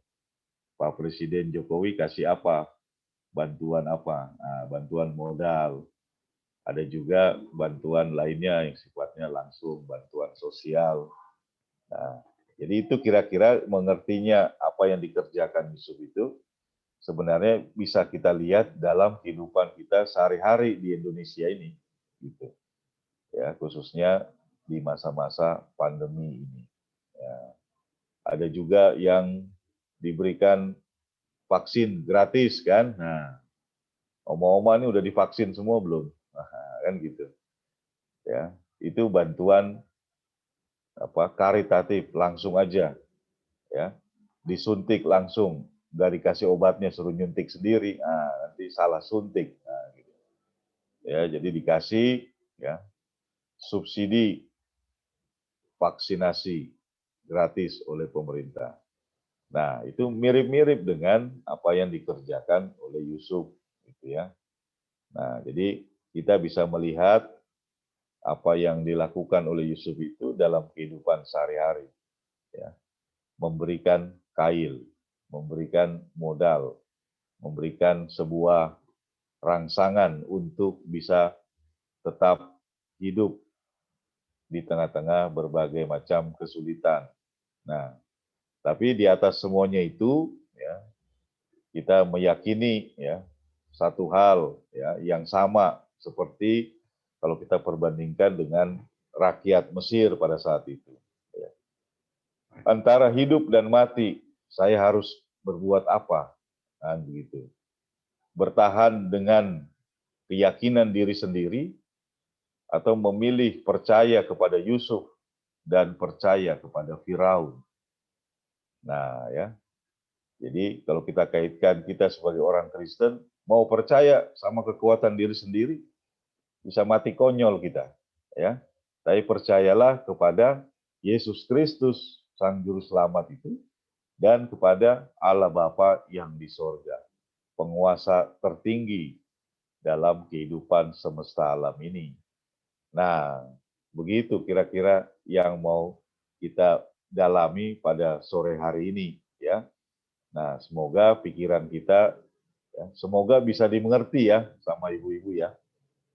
[SPEAKER 4] Pak Presiden Jokowi kasih apa? Bantuan apa? Nah, bantuan modal. Ada juga bantuan lainnya yang sifatnya langsung, bantuan sosial. Nah, jadi itu kira-kira mengertinya apa yang dikerjakan Yusuf itu sebenarnya bisa kita lihat dalam kehidupan kita sehari-hari di Indonesia ini. Gitu. Ya, khususnya di masa-masa pandemi ini. Ya. Ada juga yang diberikan vaksin gratis kan. Nah, oma-oma ini udah divaksin semua belum? Nah, kan gitu. Ya, itu bantuan apa karitatif langsung aja ya. Disuntik langsung, nggak dikasih obatnya suruh nyuntik sendiri. Nah, nanti salah suntik. Nah, gitu. Ya, jadi dikasih ya subsidi vaksinasi gratis oleh pemerintah. Nah, itu mirip-mirip dengan apa yang dikerjakan oleh Yusuf gitu ya. Nah, jadi kita bisa melihat apa yang dilakukan oleh Yusuf itu dalam kehidupan sehari-hari ya. Memberikan kail, memberikan modal, memberikan sebuah rangsangan untuk bisa tetap hidup di tengah-tengah berbagai macam kesulitan. Nah, tapi di atas semuanya itu ya kita meyakini ya satu hal ya yang sama seperti kalau kita perbandingkan dengan rakyat Mesir pada saat itu. Ya. Antara hidup dan mati, saya harus berbuat apa? Nah, begitu. Bertahan dengan keyakinan diri sendiri atau memilih percaya kepada Yusuf dan percaya kepada Firaun. Nah, ya. Jadi kalau kita kaitkan kita sebagai orang Kristen, mau percaya sama kekuatan diri sendiri, bisa mati konyol kita. Ya. Tapi percayalah kepada Yesus Kristus, Sang Juru Selamat itu, dan kepada Allah Bapa yang di sorga, penguasa tertinggi dalam kehidupan semesta alam ini. Nah, begitu kira-kira yang mau kita dalami pada sore hari ini, ya. Nah, semoga pikiran kita, ya, semoga bisa dimengerti ya sama ibu-ibu ya,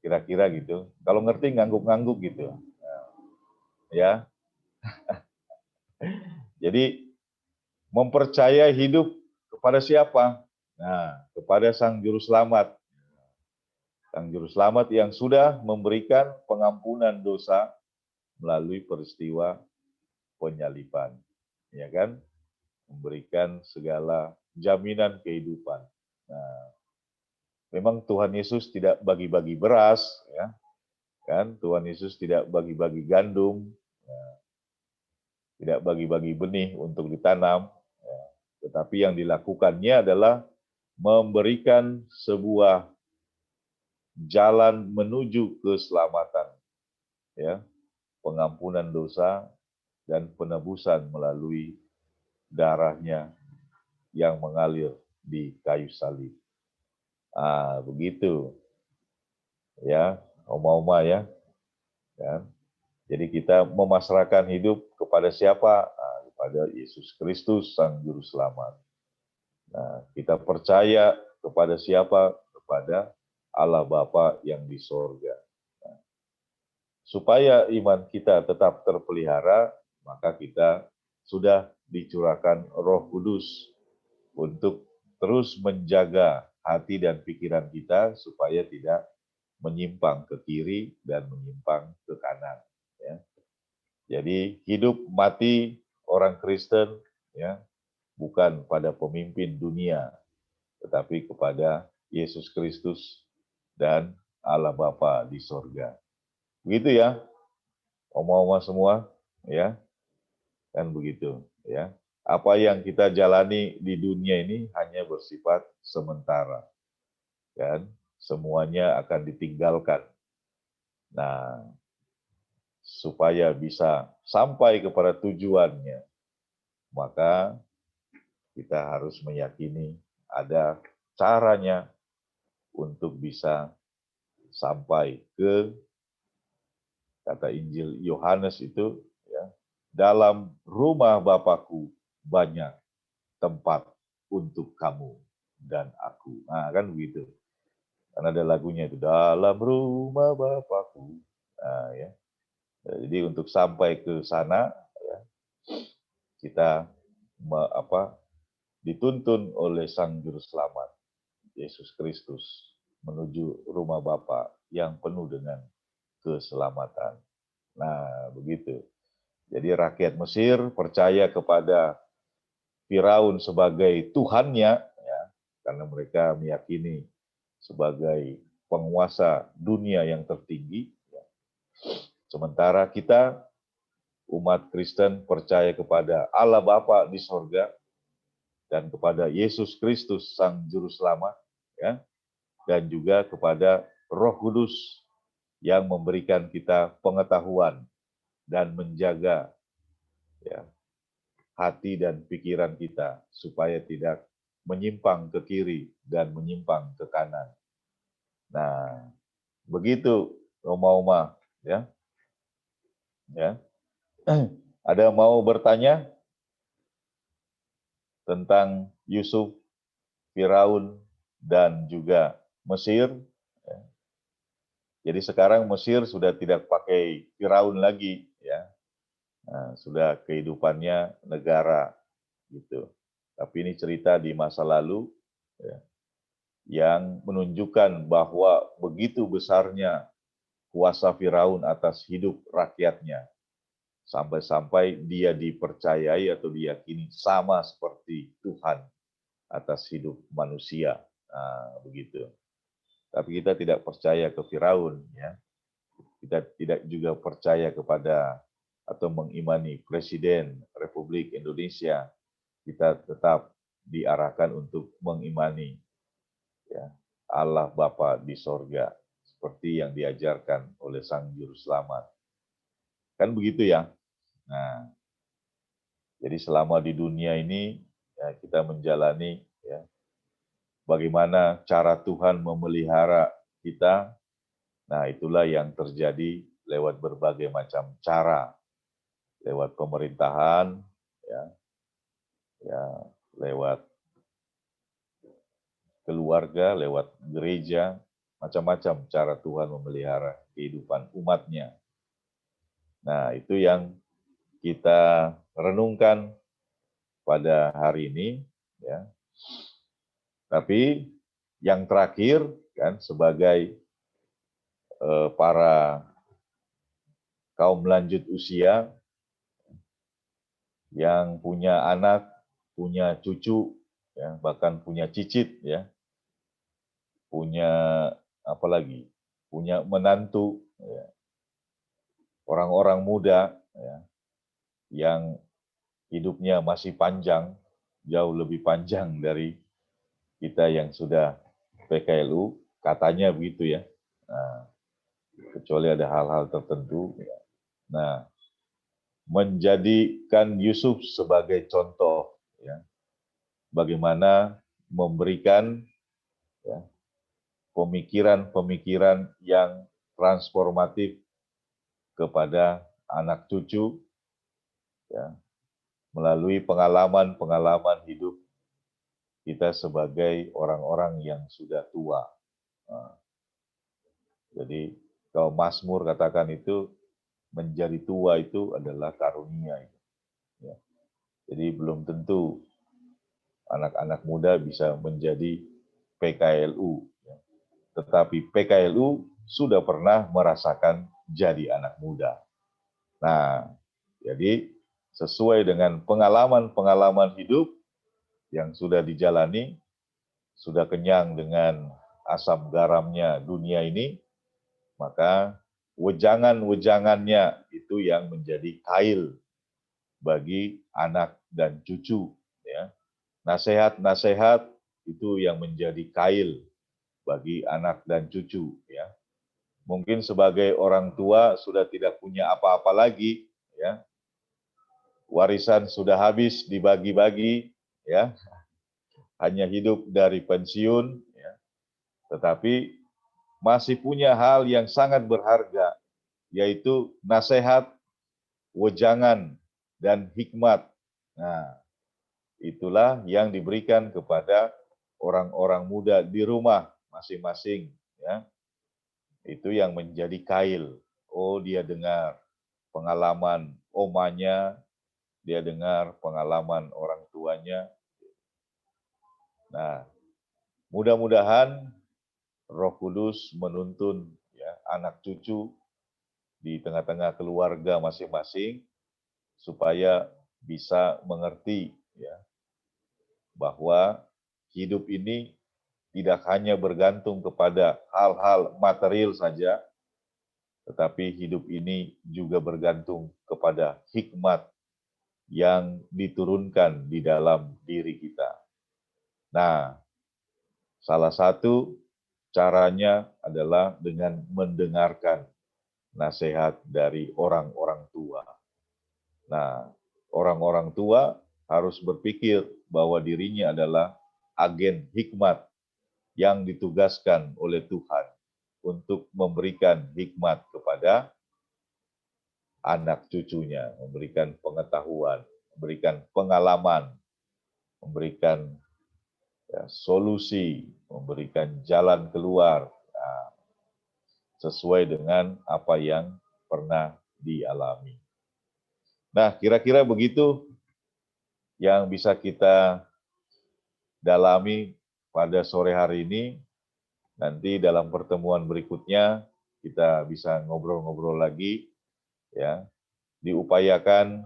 [SPEAKER 4] kira-kira gitu. Kalau ngerti ngangguk-ngangguk gitu, ya. Jadi mempercayai hidup kepada siapa? Nah, kepada Sang Juru Selamat. Sang Juru Selamat yang sudah memberikan pengampunan dosa melalui peristiwa penyaliban, ya kan? Memberikan segala jaminan kehidupan. Nah, memang Tuhan Yesus tidak bagi-bagi beras, ya kan? Tuhan Yesus tidak bagi-bagi gandum, ya. Tidak bagi-bagi benih untuk ditanam, ya. Tetapi yang dilakukannya adalah memberikan sebuah jalan menuju keselamatan, ya, pengampunan dosa dan penebusan melalui darahnya yang mengalir di kayu salib. Ah, begitu. Ya, oma-oma ya. Kan? Jadi kita memasrahkan hidup kepada siapa? Nah, kepada Yesus Kristus, Sang Juru Selamat. Nah, kita percaya kepada siapa? Kepada Allah Bapa yang di sorga. Nah, supaya iman kita tetap terpelihara, maka kita sudah dicurahkan Roh Kudus untuk terus menjaga hati dan pikiran kita supaya tidak menyimpang ke kiri dan menyimpang ke kanan. Ya. Jadi hidup mati orang Kristen ya bukan pada pemimpin dunia, tetapi kepada Yesus Kristus, dan Allah Bapa di sorga. Begitu ya, oma-oma semua, ya, kan begitu, ya. Apa yang kita jalani di dunia ini hanya bersifat sementara, kan? Semuanya akan ditinggalkan. Nah, supaya bisa sampai kepada tujuannya, maka kita harus meyakini ada caranya untuk bisa sampai ke, kata Injil Yohanes itu, ya, dalam rumah Bapakku banyak tempat untuk kamu dan aku. Nah, kan begitu. Karena ada lagunya itu, dalam rumah Bapakku. Nah, ya. Jadi untuk sampai ke sana, ya, kita dituntun oleh Sang Juru Selamat, Yesus Kristus, menuju rumah Bapa yang penuh dengan keselamatan. Nah, begitu. Jadi rakyat Mesir percaya kepada Firaun sebagai Tuhannya, ya, karena mereka meyakini sebagai penguasa dunia yang tertinggi. Ya. Sementara kita, umat Kristen, percaya kepada Allah Bapa di sorga dan kepada Yesus Kristus, Sang Juru Selamat, ya, dan juga kepada Roh Kudus yang memberikan kita pengetahuan dan menjaga, ya, hati dan pikiran kita supaya tidak menyimpang ke kiri dan menyimpang ke kanan. Nah, begitu oma-oma, ya. Ya. Ada mau bertanya tentang Yusuf, Firaun, dan juga Mesir? Ya. Jadi sekarang Mesir sudah tidak pakai Firaun lagi, ya. Nah, sudah kehidupannya negara, gitu. Tapi ini cerita di masa lalu, ya, yang menunjukkan bahwa begitu besarnya kuasa Firaun atas hidup rakyatnya, sampai-sampai dia dipercayai atau diyakini sama seperti Tuhan atas hidup manusia. Nah, begitu. Tapi kita tidak percaya ke Firaun, ya. Kita tidak juga percaya kepada atau mengimani Presiden Republik Indonesia. Kita tetap diarahkan untuk mengimani, ya, Allah Bapa di sorga, seperti yang diajarkan oleh Sang Juru Selamat. Kan begitu ya. Nah, jadi selama di dunia ini, ya, kita menjalani, ya, bagaimana cara Tuhan memelihara kita. Nah, itulah yang terjadi lewat berbagai macam cara, lewat pemerintahan, ya, lewat keluarga, lewat gereja, macam-macam cara Tuhan memelihara kehidupan umatnya. Nah, itu yang kita renungkan pada hari ini, ya. Tapi yang terakhir, kan, sebagai para kaum lanjut usia yang punya anak, punya cucu, ya, bahkan punya cicit, ya, punya apa lagi, punya menantu, ya, orang-orang muda, ya, yang hidupnya masih panjang, jauh lebih panjang dari kita yang sudah PKLU, katanya begitu, ya. Nah, kecuali ada hal-hal tertentu. Ya. Nah, menjadikan Yusuf sebagai contoh, ya, bagaimana memberikan, ya, pemikiran-pemikiran yang transformatif kepada anak cucu, ya, melalui pengalaman-pengalaman hidup kita sebagai orang-orang yang sudah tua. Nah, jadi kalau Mazmur katakan itu, menjadi tua itu adalah karunia. Ya. Jadi belum tentu anak-anak muda bisa menjadi PKLU. Ya. Tetapi PKLU sudah pernah merasakan jadi anak muda. Nah, jadi sesuai dengan pengalaman-pengalaman hidup yang sudah dijalani, sudah kenyang dengan asam garamnya dunia ini, maka wejangan-wejangannya itu yang menjadi kail bagi anak dan cucu. Ya. Nasihat-nasihat itu yang menjadi kail bagi anak dan cucu. Ya. Mungkin sebagai orang tua sudah tidak punya apa-apa lagi, ya. Warisan sudah habis dibagi-bagi, ya. Hanya hidup dari pensiun, ya. Tetapi masih punya hal yang sangat berharga, yaitu nasihat, wejangan, dan hikmat. Nah, itulah yang diberikan kepada orang-orang muda di rumah masing-masing, ya. Itu yang menjadi kail. Oh, dia dengar pengalaman omanya, dia dengar pengalaman orang tuanya. Nah, mudah-mudahan Roh Kudus menuntun, ya, anak cucu di tengah-tengah keluarga masing-masing supaya bisa mengerti, ya, bahwa hidup ini tidak hanya bergantung kepada hal-hal material saja, tetapi hidup ini juga bergantung kepada hikmat yang diturunkan di dalam diri kita. Nah, salah satu caranya adalah dengan mendengarkan nasihat dari orang-orang tua. Nah, orang-orang tua harus berpikir bahwa dirinya adalah agen hikmat yang ditugaskan oleh Tuhan untuk memberikan hikmat kepada anak cucunya, memberikan pengetahuan, memberikan pengalaman, memberikan, ya, solusi, memberikan jalan keluar, nah, sesuai dengan apa yang pernah dialami. Nah, kira-kira begitu yang bisa kita dalami pada sore hari ini. Nanti dalam pertemuan berikutnya kita bisa ngobrol-ngobrol lagi, ya. Diupayakan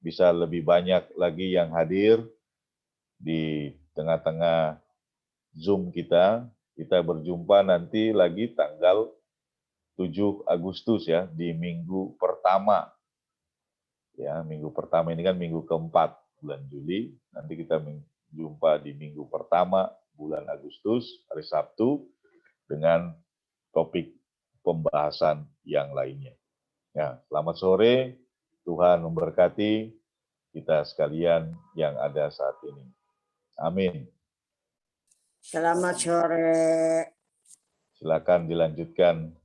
[SPEAKER 4] bisa lebih banyak lagi yang hadir di tengah-tengah Zoom kita. Kita berjumpa nanti lagi tanggal 7 Agustus, ya, di minggu pertama. Ya, minggu pertama ini kan minggu keempat bulan Juli. Nanti kita jumpa di minggu pertama bulan Agustus, hari Sabtu, dengan topik pembahasan yang lainnya. Ya, selamat sore, Tuhan memberkati kita sekalian yang ada saat ini. Amin.
[SPEAKER 5] Selamat sore.
[SPEAKER 4] Silakan dilanjutkan.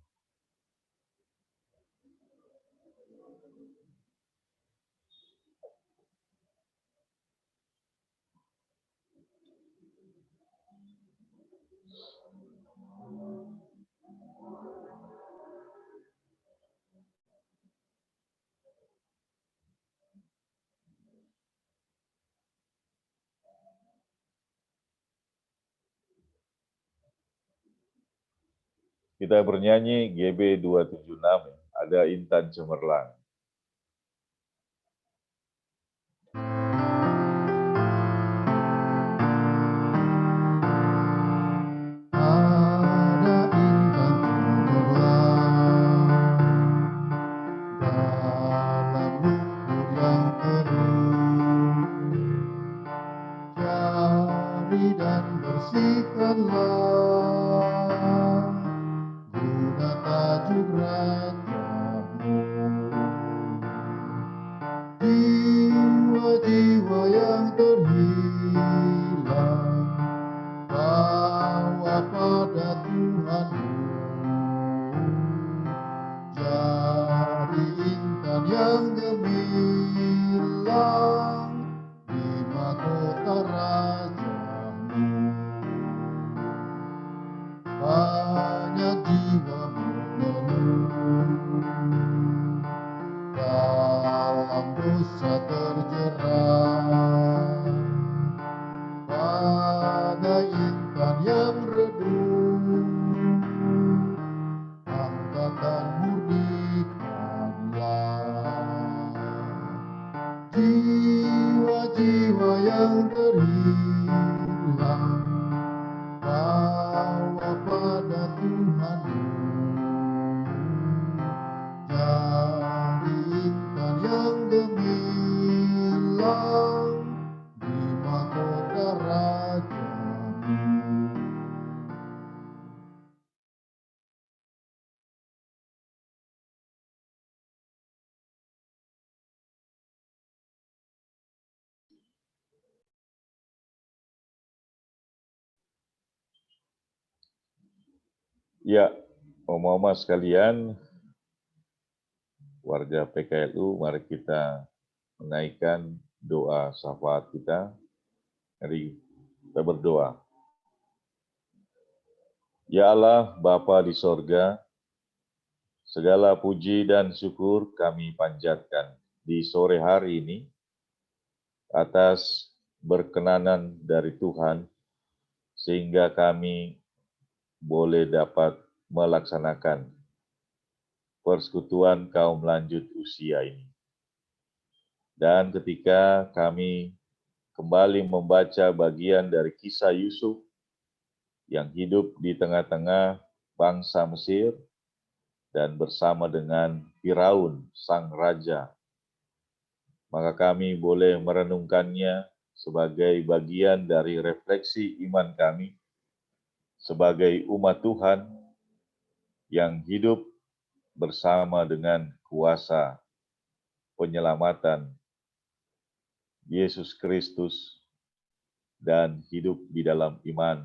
[SPEAKER 4] Kita bernyanyi GB 276, ada Intan Cemerlang.
[SPEAKER 2] Jiwa-jiwa yang terhilang, bawa pada Tuhanmu. Jadi intan yang gemilang di mahkota rajamu. Banyak jiwa mengeluh dalam dosa terjerat, bagai intan yang redup, angkatan murnikanlah. Jiwa-jiwa yang terhilang, bawa
[SPEAKER 4] Ya, Mama sekalian, warga PKLU, mari kita menaikkan doa syafaat kita. Mari kita berdoa. Ya Allah, Bapa di sorga, segala puji dan syukur kami panjatkan di sore hari ini atas berkenanan dari Tuhan, sehingga kami boleh dapat melaksanakan persekutuan kaum lanjut usia ini. Dan ketika kami kembali membaca bagian dari kisah Yusuf yang hidup di tengah-tengah bangsa Mesir dan bersama dengan Firaun, sang raja, maka kami boleh merenungkannya sebagai bagian dari refleksi iman kami sebagai umat Tuhan yang hidup bersama dengan kuasa penyelamatan Yesus Kristus dan hidup di dalam iman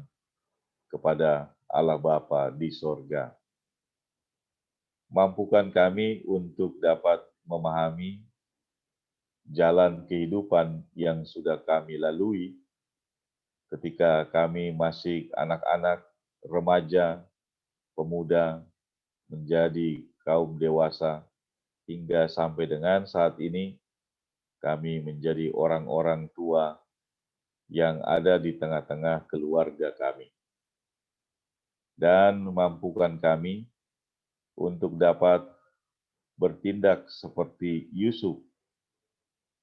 [SPEAKER 4] kepada Allah Bapa di sorga. Mampukan kami untuk dapat memahami jalan kehidupan yang sudah kami lalui ketika kami masih anak-anak, remaja, pemuda, menjadi kaum dewasa, hingga sampai dengan saat ini kami menjadi orang-orang tua yang ada di tengah-tengah keluarga kami. Dan mampukan kami untuk dapat bertindak seperti Yusuf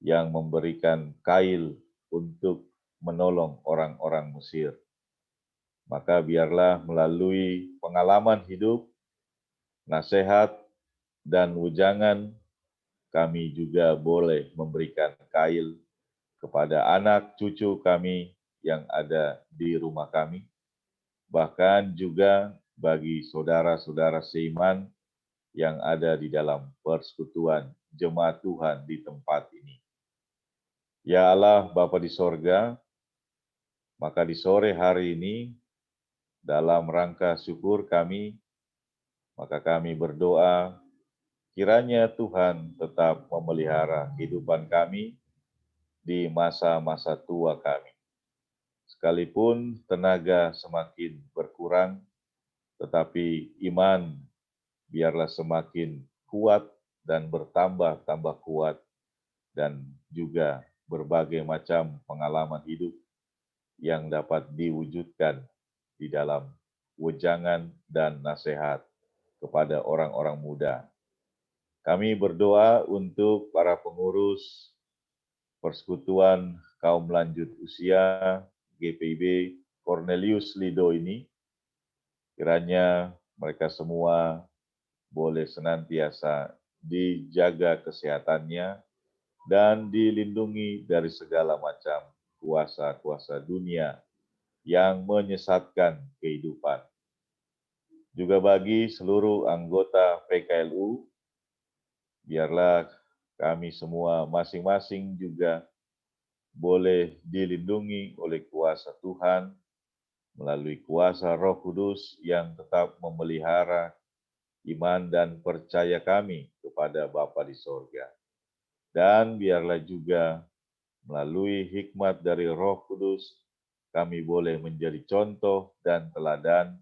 [SPEAKER 4] yang memberikan kail untuk menolong orang-orang Mesir. Maka biarlah melalui pengalaman hidup, nasihat, dan wejangan, kami juga boleh memberikan kail kepada anak cucu kami yang ada di rumah kami, bahkan juga bagi saudara-saudara seiman yang ada di dalam persekutuan jemaat Tuhan di tempat ini. Ya Allah, Bapa di sorga, maka di sore hari ini, dalam rangka syukur kami, maka kami berdoa, kiranya Tuhan tetap memelihara kehidupan kami di masa-masa tua kami. Sekalipun tenaga semakin berkurang, tetapi iman biarlah semakin kuat dan bertambah-tambah kuat, dan juga berbagai macam pengalaman hidup yang dapat diwujudkan di dalam wejangan dan nasihat kepada orang-orang muda. Kami berdoa untuk para pengurus Persekutuan Kaum Lanjut Usia GPIB Cornelius Lido ini, kiranya mereka semua boleh senantiasa dijaga kesehatannya dan dilindungi dari segala macam kuasa-kuasa dunia yang menyesatkan kehidupan. Juga bagi seluruh anggota PKLU, biarlah kami semua masing-masing juga boleh dilindungi oleh kuasa Tuhan melalui kuasa Roh Kudus yang tetap memelihara iman dan percaya kami kepada Bapa di sorga. Dan biarlah juga melalui hikmat dari Roh Kudus, kami boleh menjadi contoh dan teladan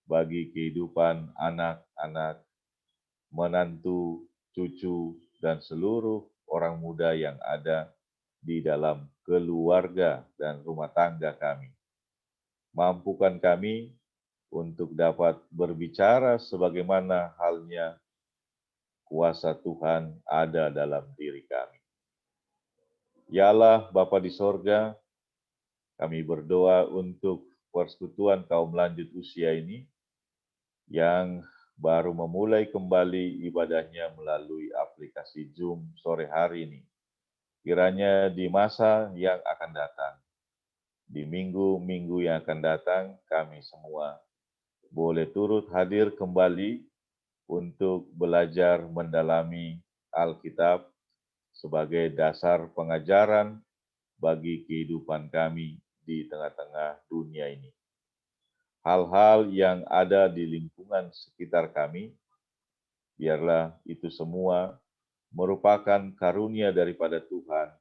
[SPEAKER 4] bagi kehidupan anak-anak, menantu, cucu, dan seluruh orang muda yang ada di dalam keluarga dan rumah tangga kami. Mampukan kami untuk dapat berbicara sebagaimana halnya kuasa Tuhan ada dalam diri kami. Ya Allah, Bapa di sorga, kami berdoa untuk persekutuan kaum lanjut usia ini yang baru memulai kembali ibadahnya melalui aplikasi Zoom sore hari ini. Kiranya di masa yang akan datang, di minggu-minggu yang akan datang, kami semua boleh turut hadir kembali untuk belajar mendalami Alkitab sebagai dasar pengajaran bagi kehidupan kami di tengah-tengah dunia ini. hal-hal yang ada di lingkungan sekitar kami, biarlah itu semua merupakan karunia daripada Tuhan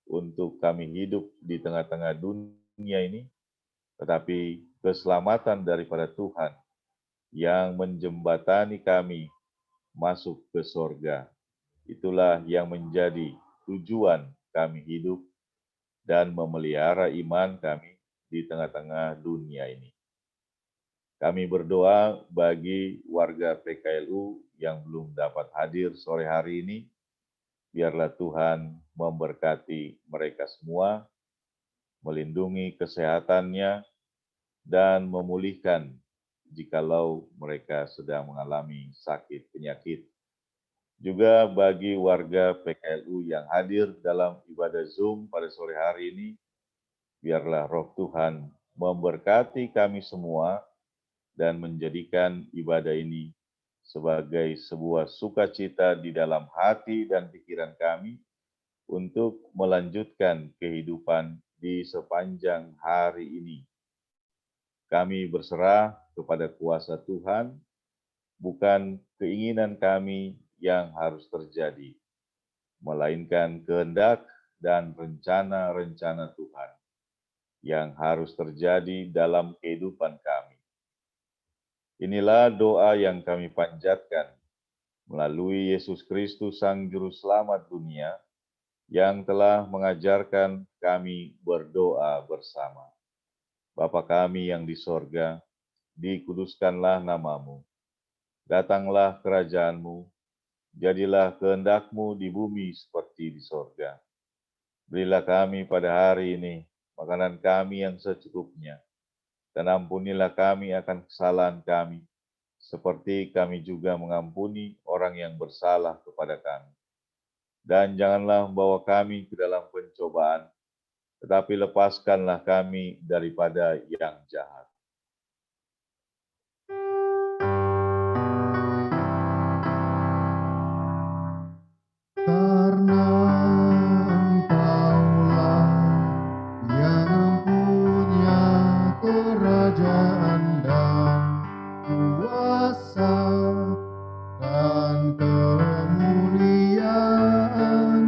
[SPEAKER 4] untuk kami hidup di tengah-tengah dunia ini, tetapi keselamatan daripada Tuhan yang menjembatani kami masuk ke sorga. Itulah yang menjadi tujuan kami hidup dan memelihara iman kami di tengah-tengah dunia ini. Kami berdoa bagi warga PKLU yang belum dapat hadir sore hari ini, biarlah Tuhan memberkati mereka semua, melindungi kesehatannya, dan memulihkan jikalau mereka sedang mengalami sakit penyakit. Juga bagi warga PKLU yang hadir dalam ibadah Zoom pada sore hari ini, biarlah Roh Tuhan memberkati kami semua dan menjadikan ibadah ini sebagai sebuah sukacita di dalam hati dan pikiran kami untuk melanjutkan kehidupan di sepanjang hari ini. Kami berserah kepada kuasa Tuhan, bukan keinginan kami yang harus terjadi, melainkan kehendak dan rencana-rencana Tuhan yang harus terjadi dalam kehidupan kami. Inilah doa yang kami panjatkan melalui Yesus Kristus Sang Juru Selamat dunia yang telah mengajarkan kami berdoa bersama. Bapa kami yang di sorga, dikuduskanlah namamu. Datanglah kerajaan-Mu, jadilah kehendak-Mu di bumi seperti di sorga. Berilah kami pada hari ini makanan kami yang secukupnya, dan ampunilah kami akan kesalahan kami, seperti kami juga mengampuni orang yang bersalah kepada kami. Dan janganlah membawa kami ke dalam pencobaan, tetapi lepaskanlah kami daripada yang jahat.
[SPEAKER 2] Karena Engkaulah yang punya kerajaan dan kuasa dan kemuliaan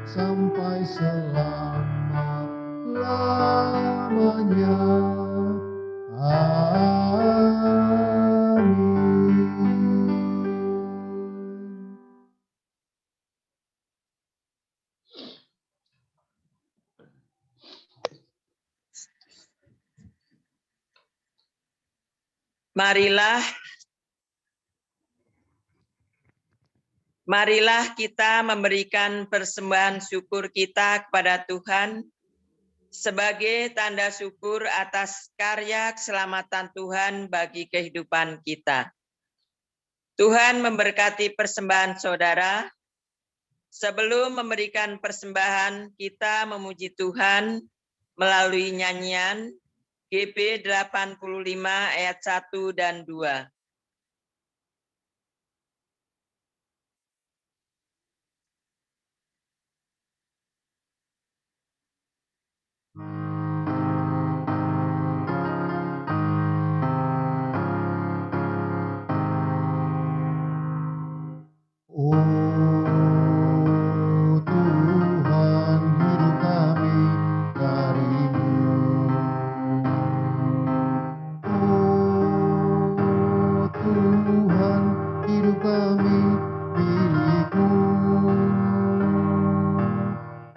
[SPEAKER 2] sampai selama-lamanya. Amin.
[SPEAKER 1] Marilah kita memberikan persembahan syukur kita kepada Tuhan sebagai tanda syukur atas karya keselamatan Tuhan bagi kehidupan kita. Tuhan memberkati persembahan saudara. Sebelum memberikan persembahan, kita memuji Tuhan melalui nyanyian GB 85 ayat 1 dan 2.
[SPEAKER 2] Oh Tuhan, hidup kami dari-Mu. Oh Tuhan, hidup kami milik-Mu.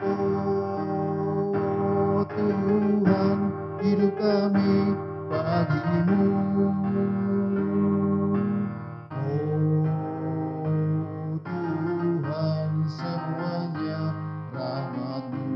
[SPEAKER 2] Oh Tuhan, hidup kami bagi-Mu. Oh Tuhan, semuanya rahmat-Mu.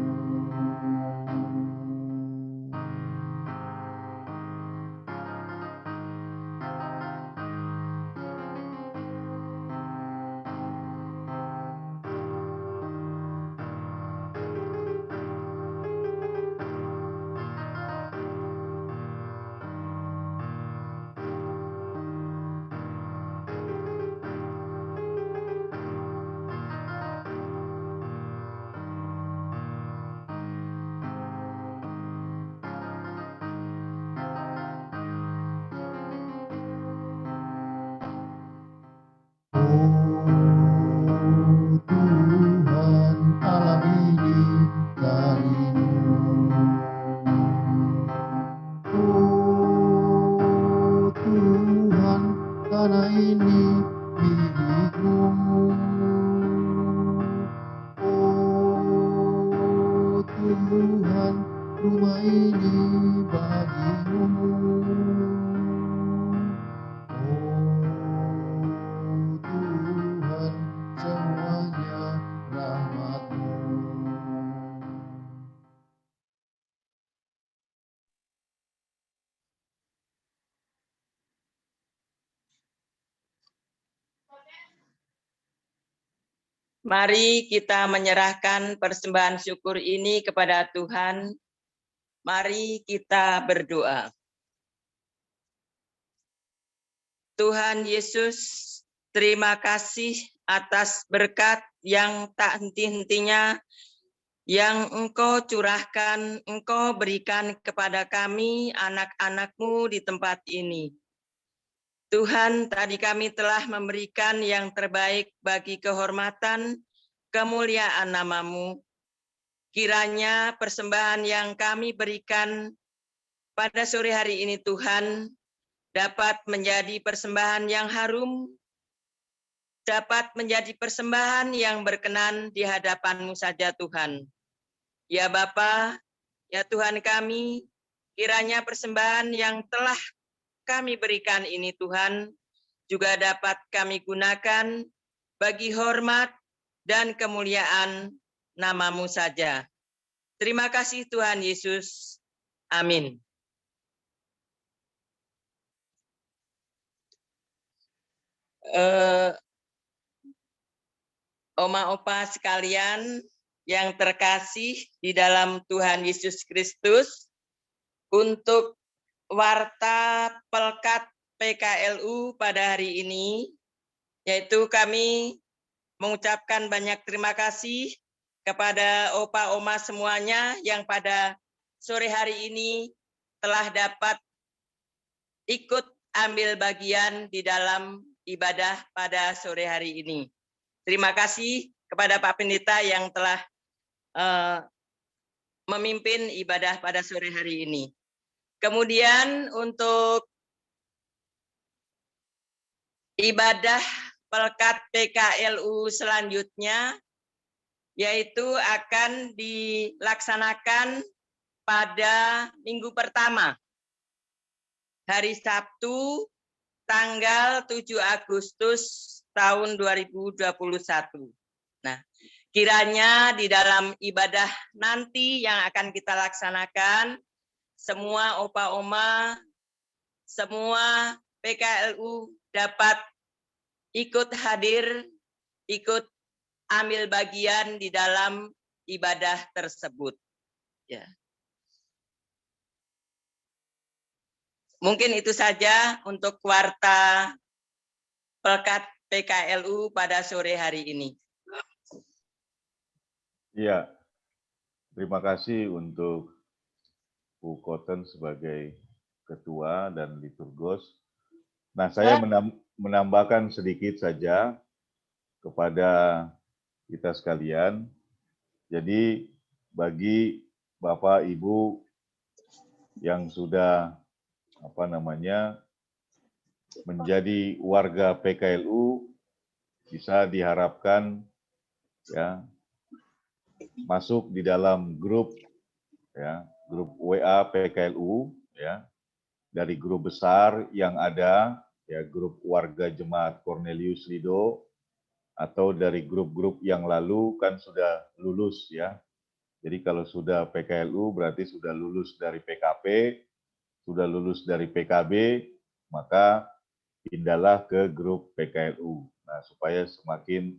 [SPEAKER 1] Mari kita menyerahkan persembahan syukur ini kepada Tuhan. Mari kita berdoa. Tuhan Yesus, terima kasih atas berkat yang tak henti-hentinya yang Engkau curahkan, Engkau berikan kepada kami, anak-anak-Mu di tempat ini. Tuhan, tadi kami telah memberikan yang terbaik bagi kehormatan, kemuliaan nama-Mu. Kiranya persembahan yang kami berikan pada sore hari ini, Tuhan, dapat menjadi persembahan yang harum, dapat menjadi persembahan yang berkenan di hadapan-Mu saja, Tuhan. Ya Bapa, ya Tuhan kami, kiranya persembahan yang telah kami berikan ini Tuhan, juga dapat kami gunakan bagi hormat dan kemuliaan nama-Mu saja. Terima kasih Tuhan Yesus. Amin. Oma opa sekalian yang terkasih di dalam Tuhan Yesus Kristus, untuk warta Pelkat PKLU pada hari ini, yaitu kami mengucapkan banyak terima kasih kepada opa oma semuanya yang pada sore hari ini telah dapat ikut ambil bagian di dalam ibadah pada sore hari ini. Terima kasih kepada Pak Pendeta yang telah memimpin ibadah pada sore hari ini. Kemudian untuk ibadah Pelkat PKLU selanjutnya, yaitu akan dilaksanakan pada minggu pertama, hari Sabtu, tanggal 7 Agustus tahun 2021. Nah, kiranya di dalam ibadah nanti yang akan kita laksanakan, semua opa-oma, semua PKLU dapat ikut hadir, ikut ambil bagian di dalam ibadah tersebut. Ya. Mungkin itu saja untuk warta Pelkat PKLU pada sore hari ini.
[SPEAKER 4] Iya, terima kasih untuk Bu Koten sebagai ketua dan liturgos. Nah, saya menambahkan sedikit saja kepada kita sekalian. Jadi bagi Bapak Ibu yang sudah menjadi warga PKLU, bisa diharapkan ya masuk di dalam grup WA PKLU ya, dari grup besar yang ada ya, grup warga Jemaat Cornelius Lido, atau dari grup-grup yang lalu kan sudah lulus ya. Jadi kalau sudah PKLU berarti sudah lulus dari PKP, sudah lulus dari PKB, maka pindahlah ke grup PKLU. Nah, supaya semakin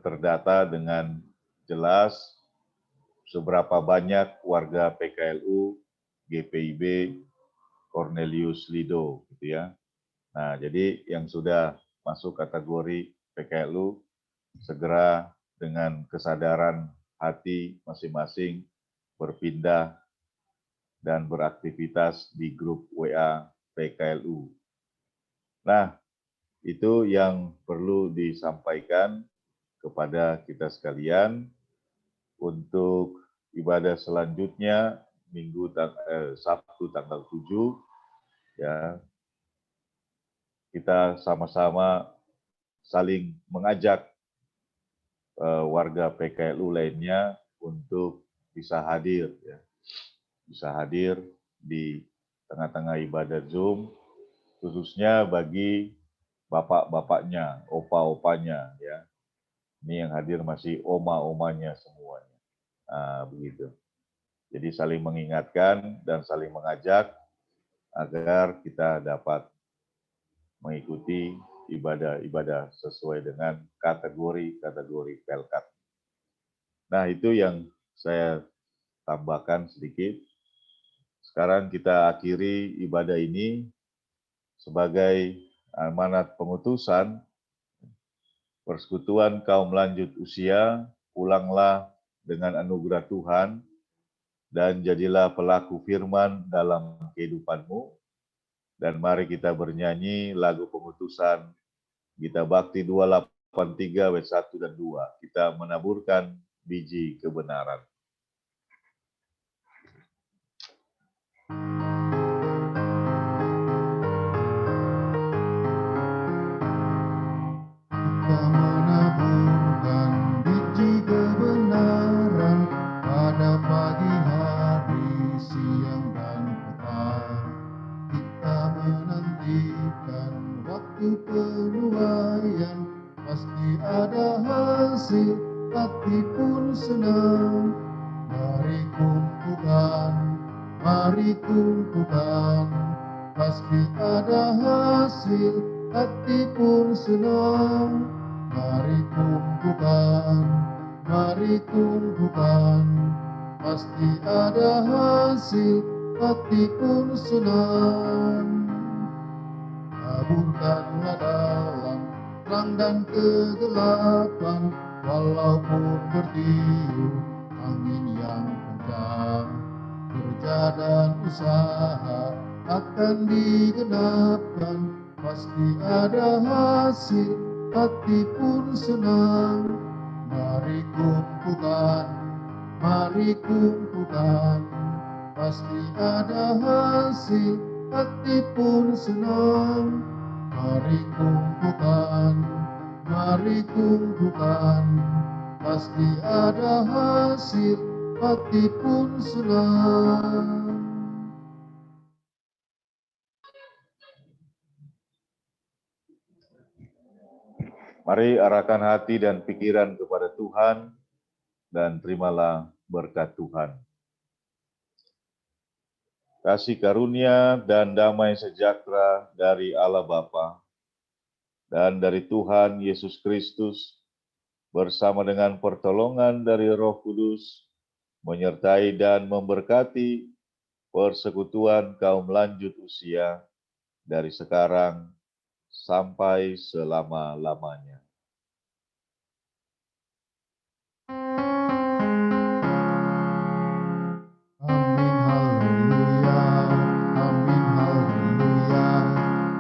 [SPEAKER 4] terdata dengan jelas seberapa banyak warga PKLU GPIB Cornelius Lido gitu ya. Nah, jadi yang sudah masuk kategori PKLU segera dengan kesadaran hati masing-masing berpindah dan beraktivitas di grup WA PKLU. Nah, itu yang perlu disampaikan kepada kita sekalian. Untuk ibadah selanjutnya Sabtu tanggal 7 ya, kita sama-sama saling mengajak warga PKLU lainnya untuk bisa hadir ya. Bisa hadir di tengah-tengah ibadah Zoom, khususnya bagi bapak-bapaknya, opa-opanya ya. Ini yang hadir masih oma-omanya semuanya. Nah, begitu. Jadi saling mengingatkan dan saling mengajak agar kita dapat mengikuti ibadah-ibadah sesuai dengan kategori Pelkat. Nah, itu yang saya tambahkan sedikit. Sekarang kita akhiri ibadah ini sebagai amanat pengutusan Persekutuan Kaum Lanjut Usia. Pulanglah dengan anugerah Tuhan dan jadilah pelaku firman dalam kehidupanmu. Dan mari kita bernyanyi lagu pengutusan Gita Bakti 283 ayat 1 dan 2. Kita menaburkan biji kebenaran.
[SPEAKER 2] Kita menaburkan biji kebenaran pada pagi hari, siang dan petang. Kita menantikan waktu penuaian, pasti ada hasil, hati pun senang. Mari kumpulkan, pasti ada hasil, hati pun senang. Mari kumpulkan, pasti ada hasil, hati pun senang. Taburkanlah dalam terang dan kegelapan, walaupun bertiup angin yang kencang. Kerja dan usaha akan digenapkan, pasti ada hasil, hati pun senang. Mari kumpulkan, pasti ada hasil, hati pun senang. Mari kumpulkan, pasti ada hasil, hati pun senang.
[SPEAKER 4] Mari arahkan hati dan pikiran kepada Tuhan dan terimalah berkat Tuhan. Kasih karunia dan damai sejahtera dari Allah Bapa dan dari Tuhan Yesus Kristus bersama dengan pertolongan dari Roh Kudus menyertai dan memberkati persekutuan kaum lanjut usia dari sekarang sampai selama-lamanya.
[SPEAKER 2] Amin haleluya, amin haleluya,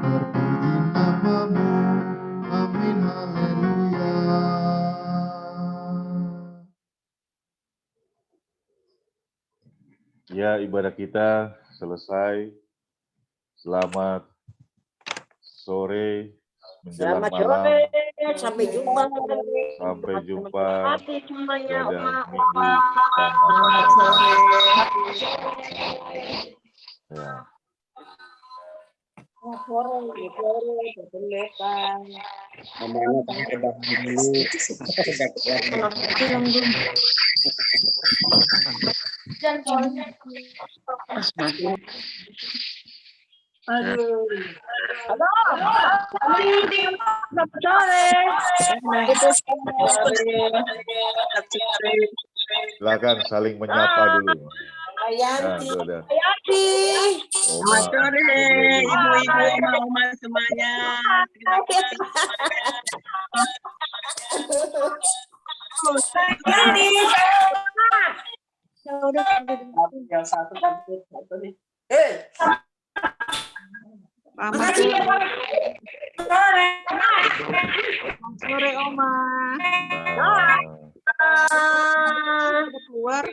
[SPEAKER 2] terpuji namamu, amin haleluya.
[SPEAKER 4] Ya, ibadah kita selesai. Selamat sore menjelang
[SPEAKER 5] Selamat
[SPEAKER 4] malam.
[SPEAKER 5] sore, sampai jumpa.
[SPEAKER 4] Sampai jumpa
[SPEAKER 5] Hati semuanya,
[SPEAKER 4] pada
[SPEAKER 5] Oma.
[SPEAKER 4] minggu yang akan datang. Ya.
[SPEAKER 5] Aduh. Halo. Selamat sore.
[SPEAKER 4] Silakan saling menyapa dulu.
[SPEAKER 5] Ayanti.
[SPEAKER 4] Nah, udah.
[SPEAKER 5] Ayanti.
[SPEAKER 4] Oma,
[SPEAKER 1] ibu-ibu, oma-oma semuanya. Terima kasih.
[SPEAKER 5] Ayanti.
[SPEAKER 6] Yang satu nih.
[SPEAKER 7] Selamat
[SPEAKER 5] Makasih ya, Pak. Sore.
[SPEAKER 7] sore, Oma.
[SPEAKER 4] Nah,
[SPEAKER 7] Udah keluar.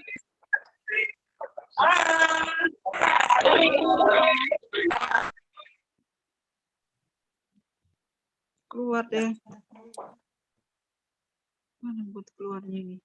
[SPEAKER 7] Keluar deh. Mana buat keluarnya ini?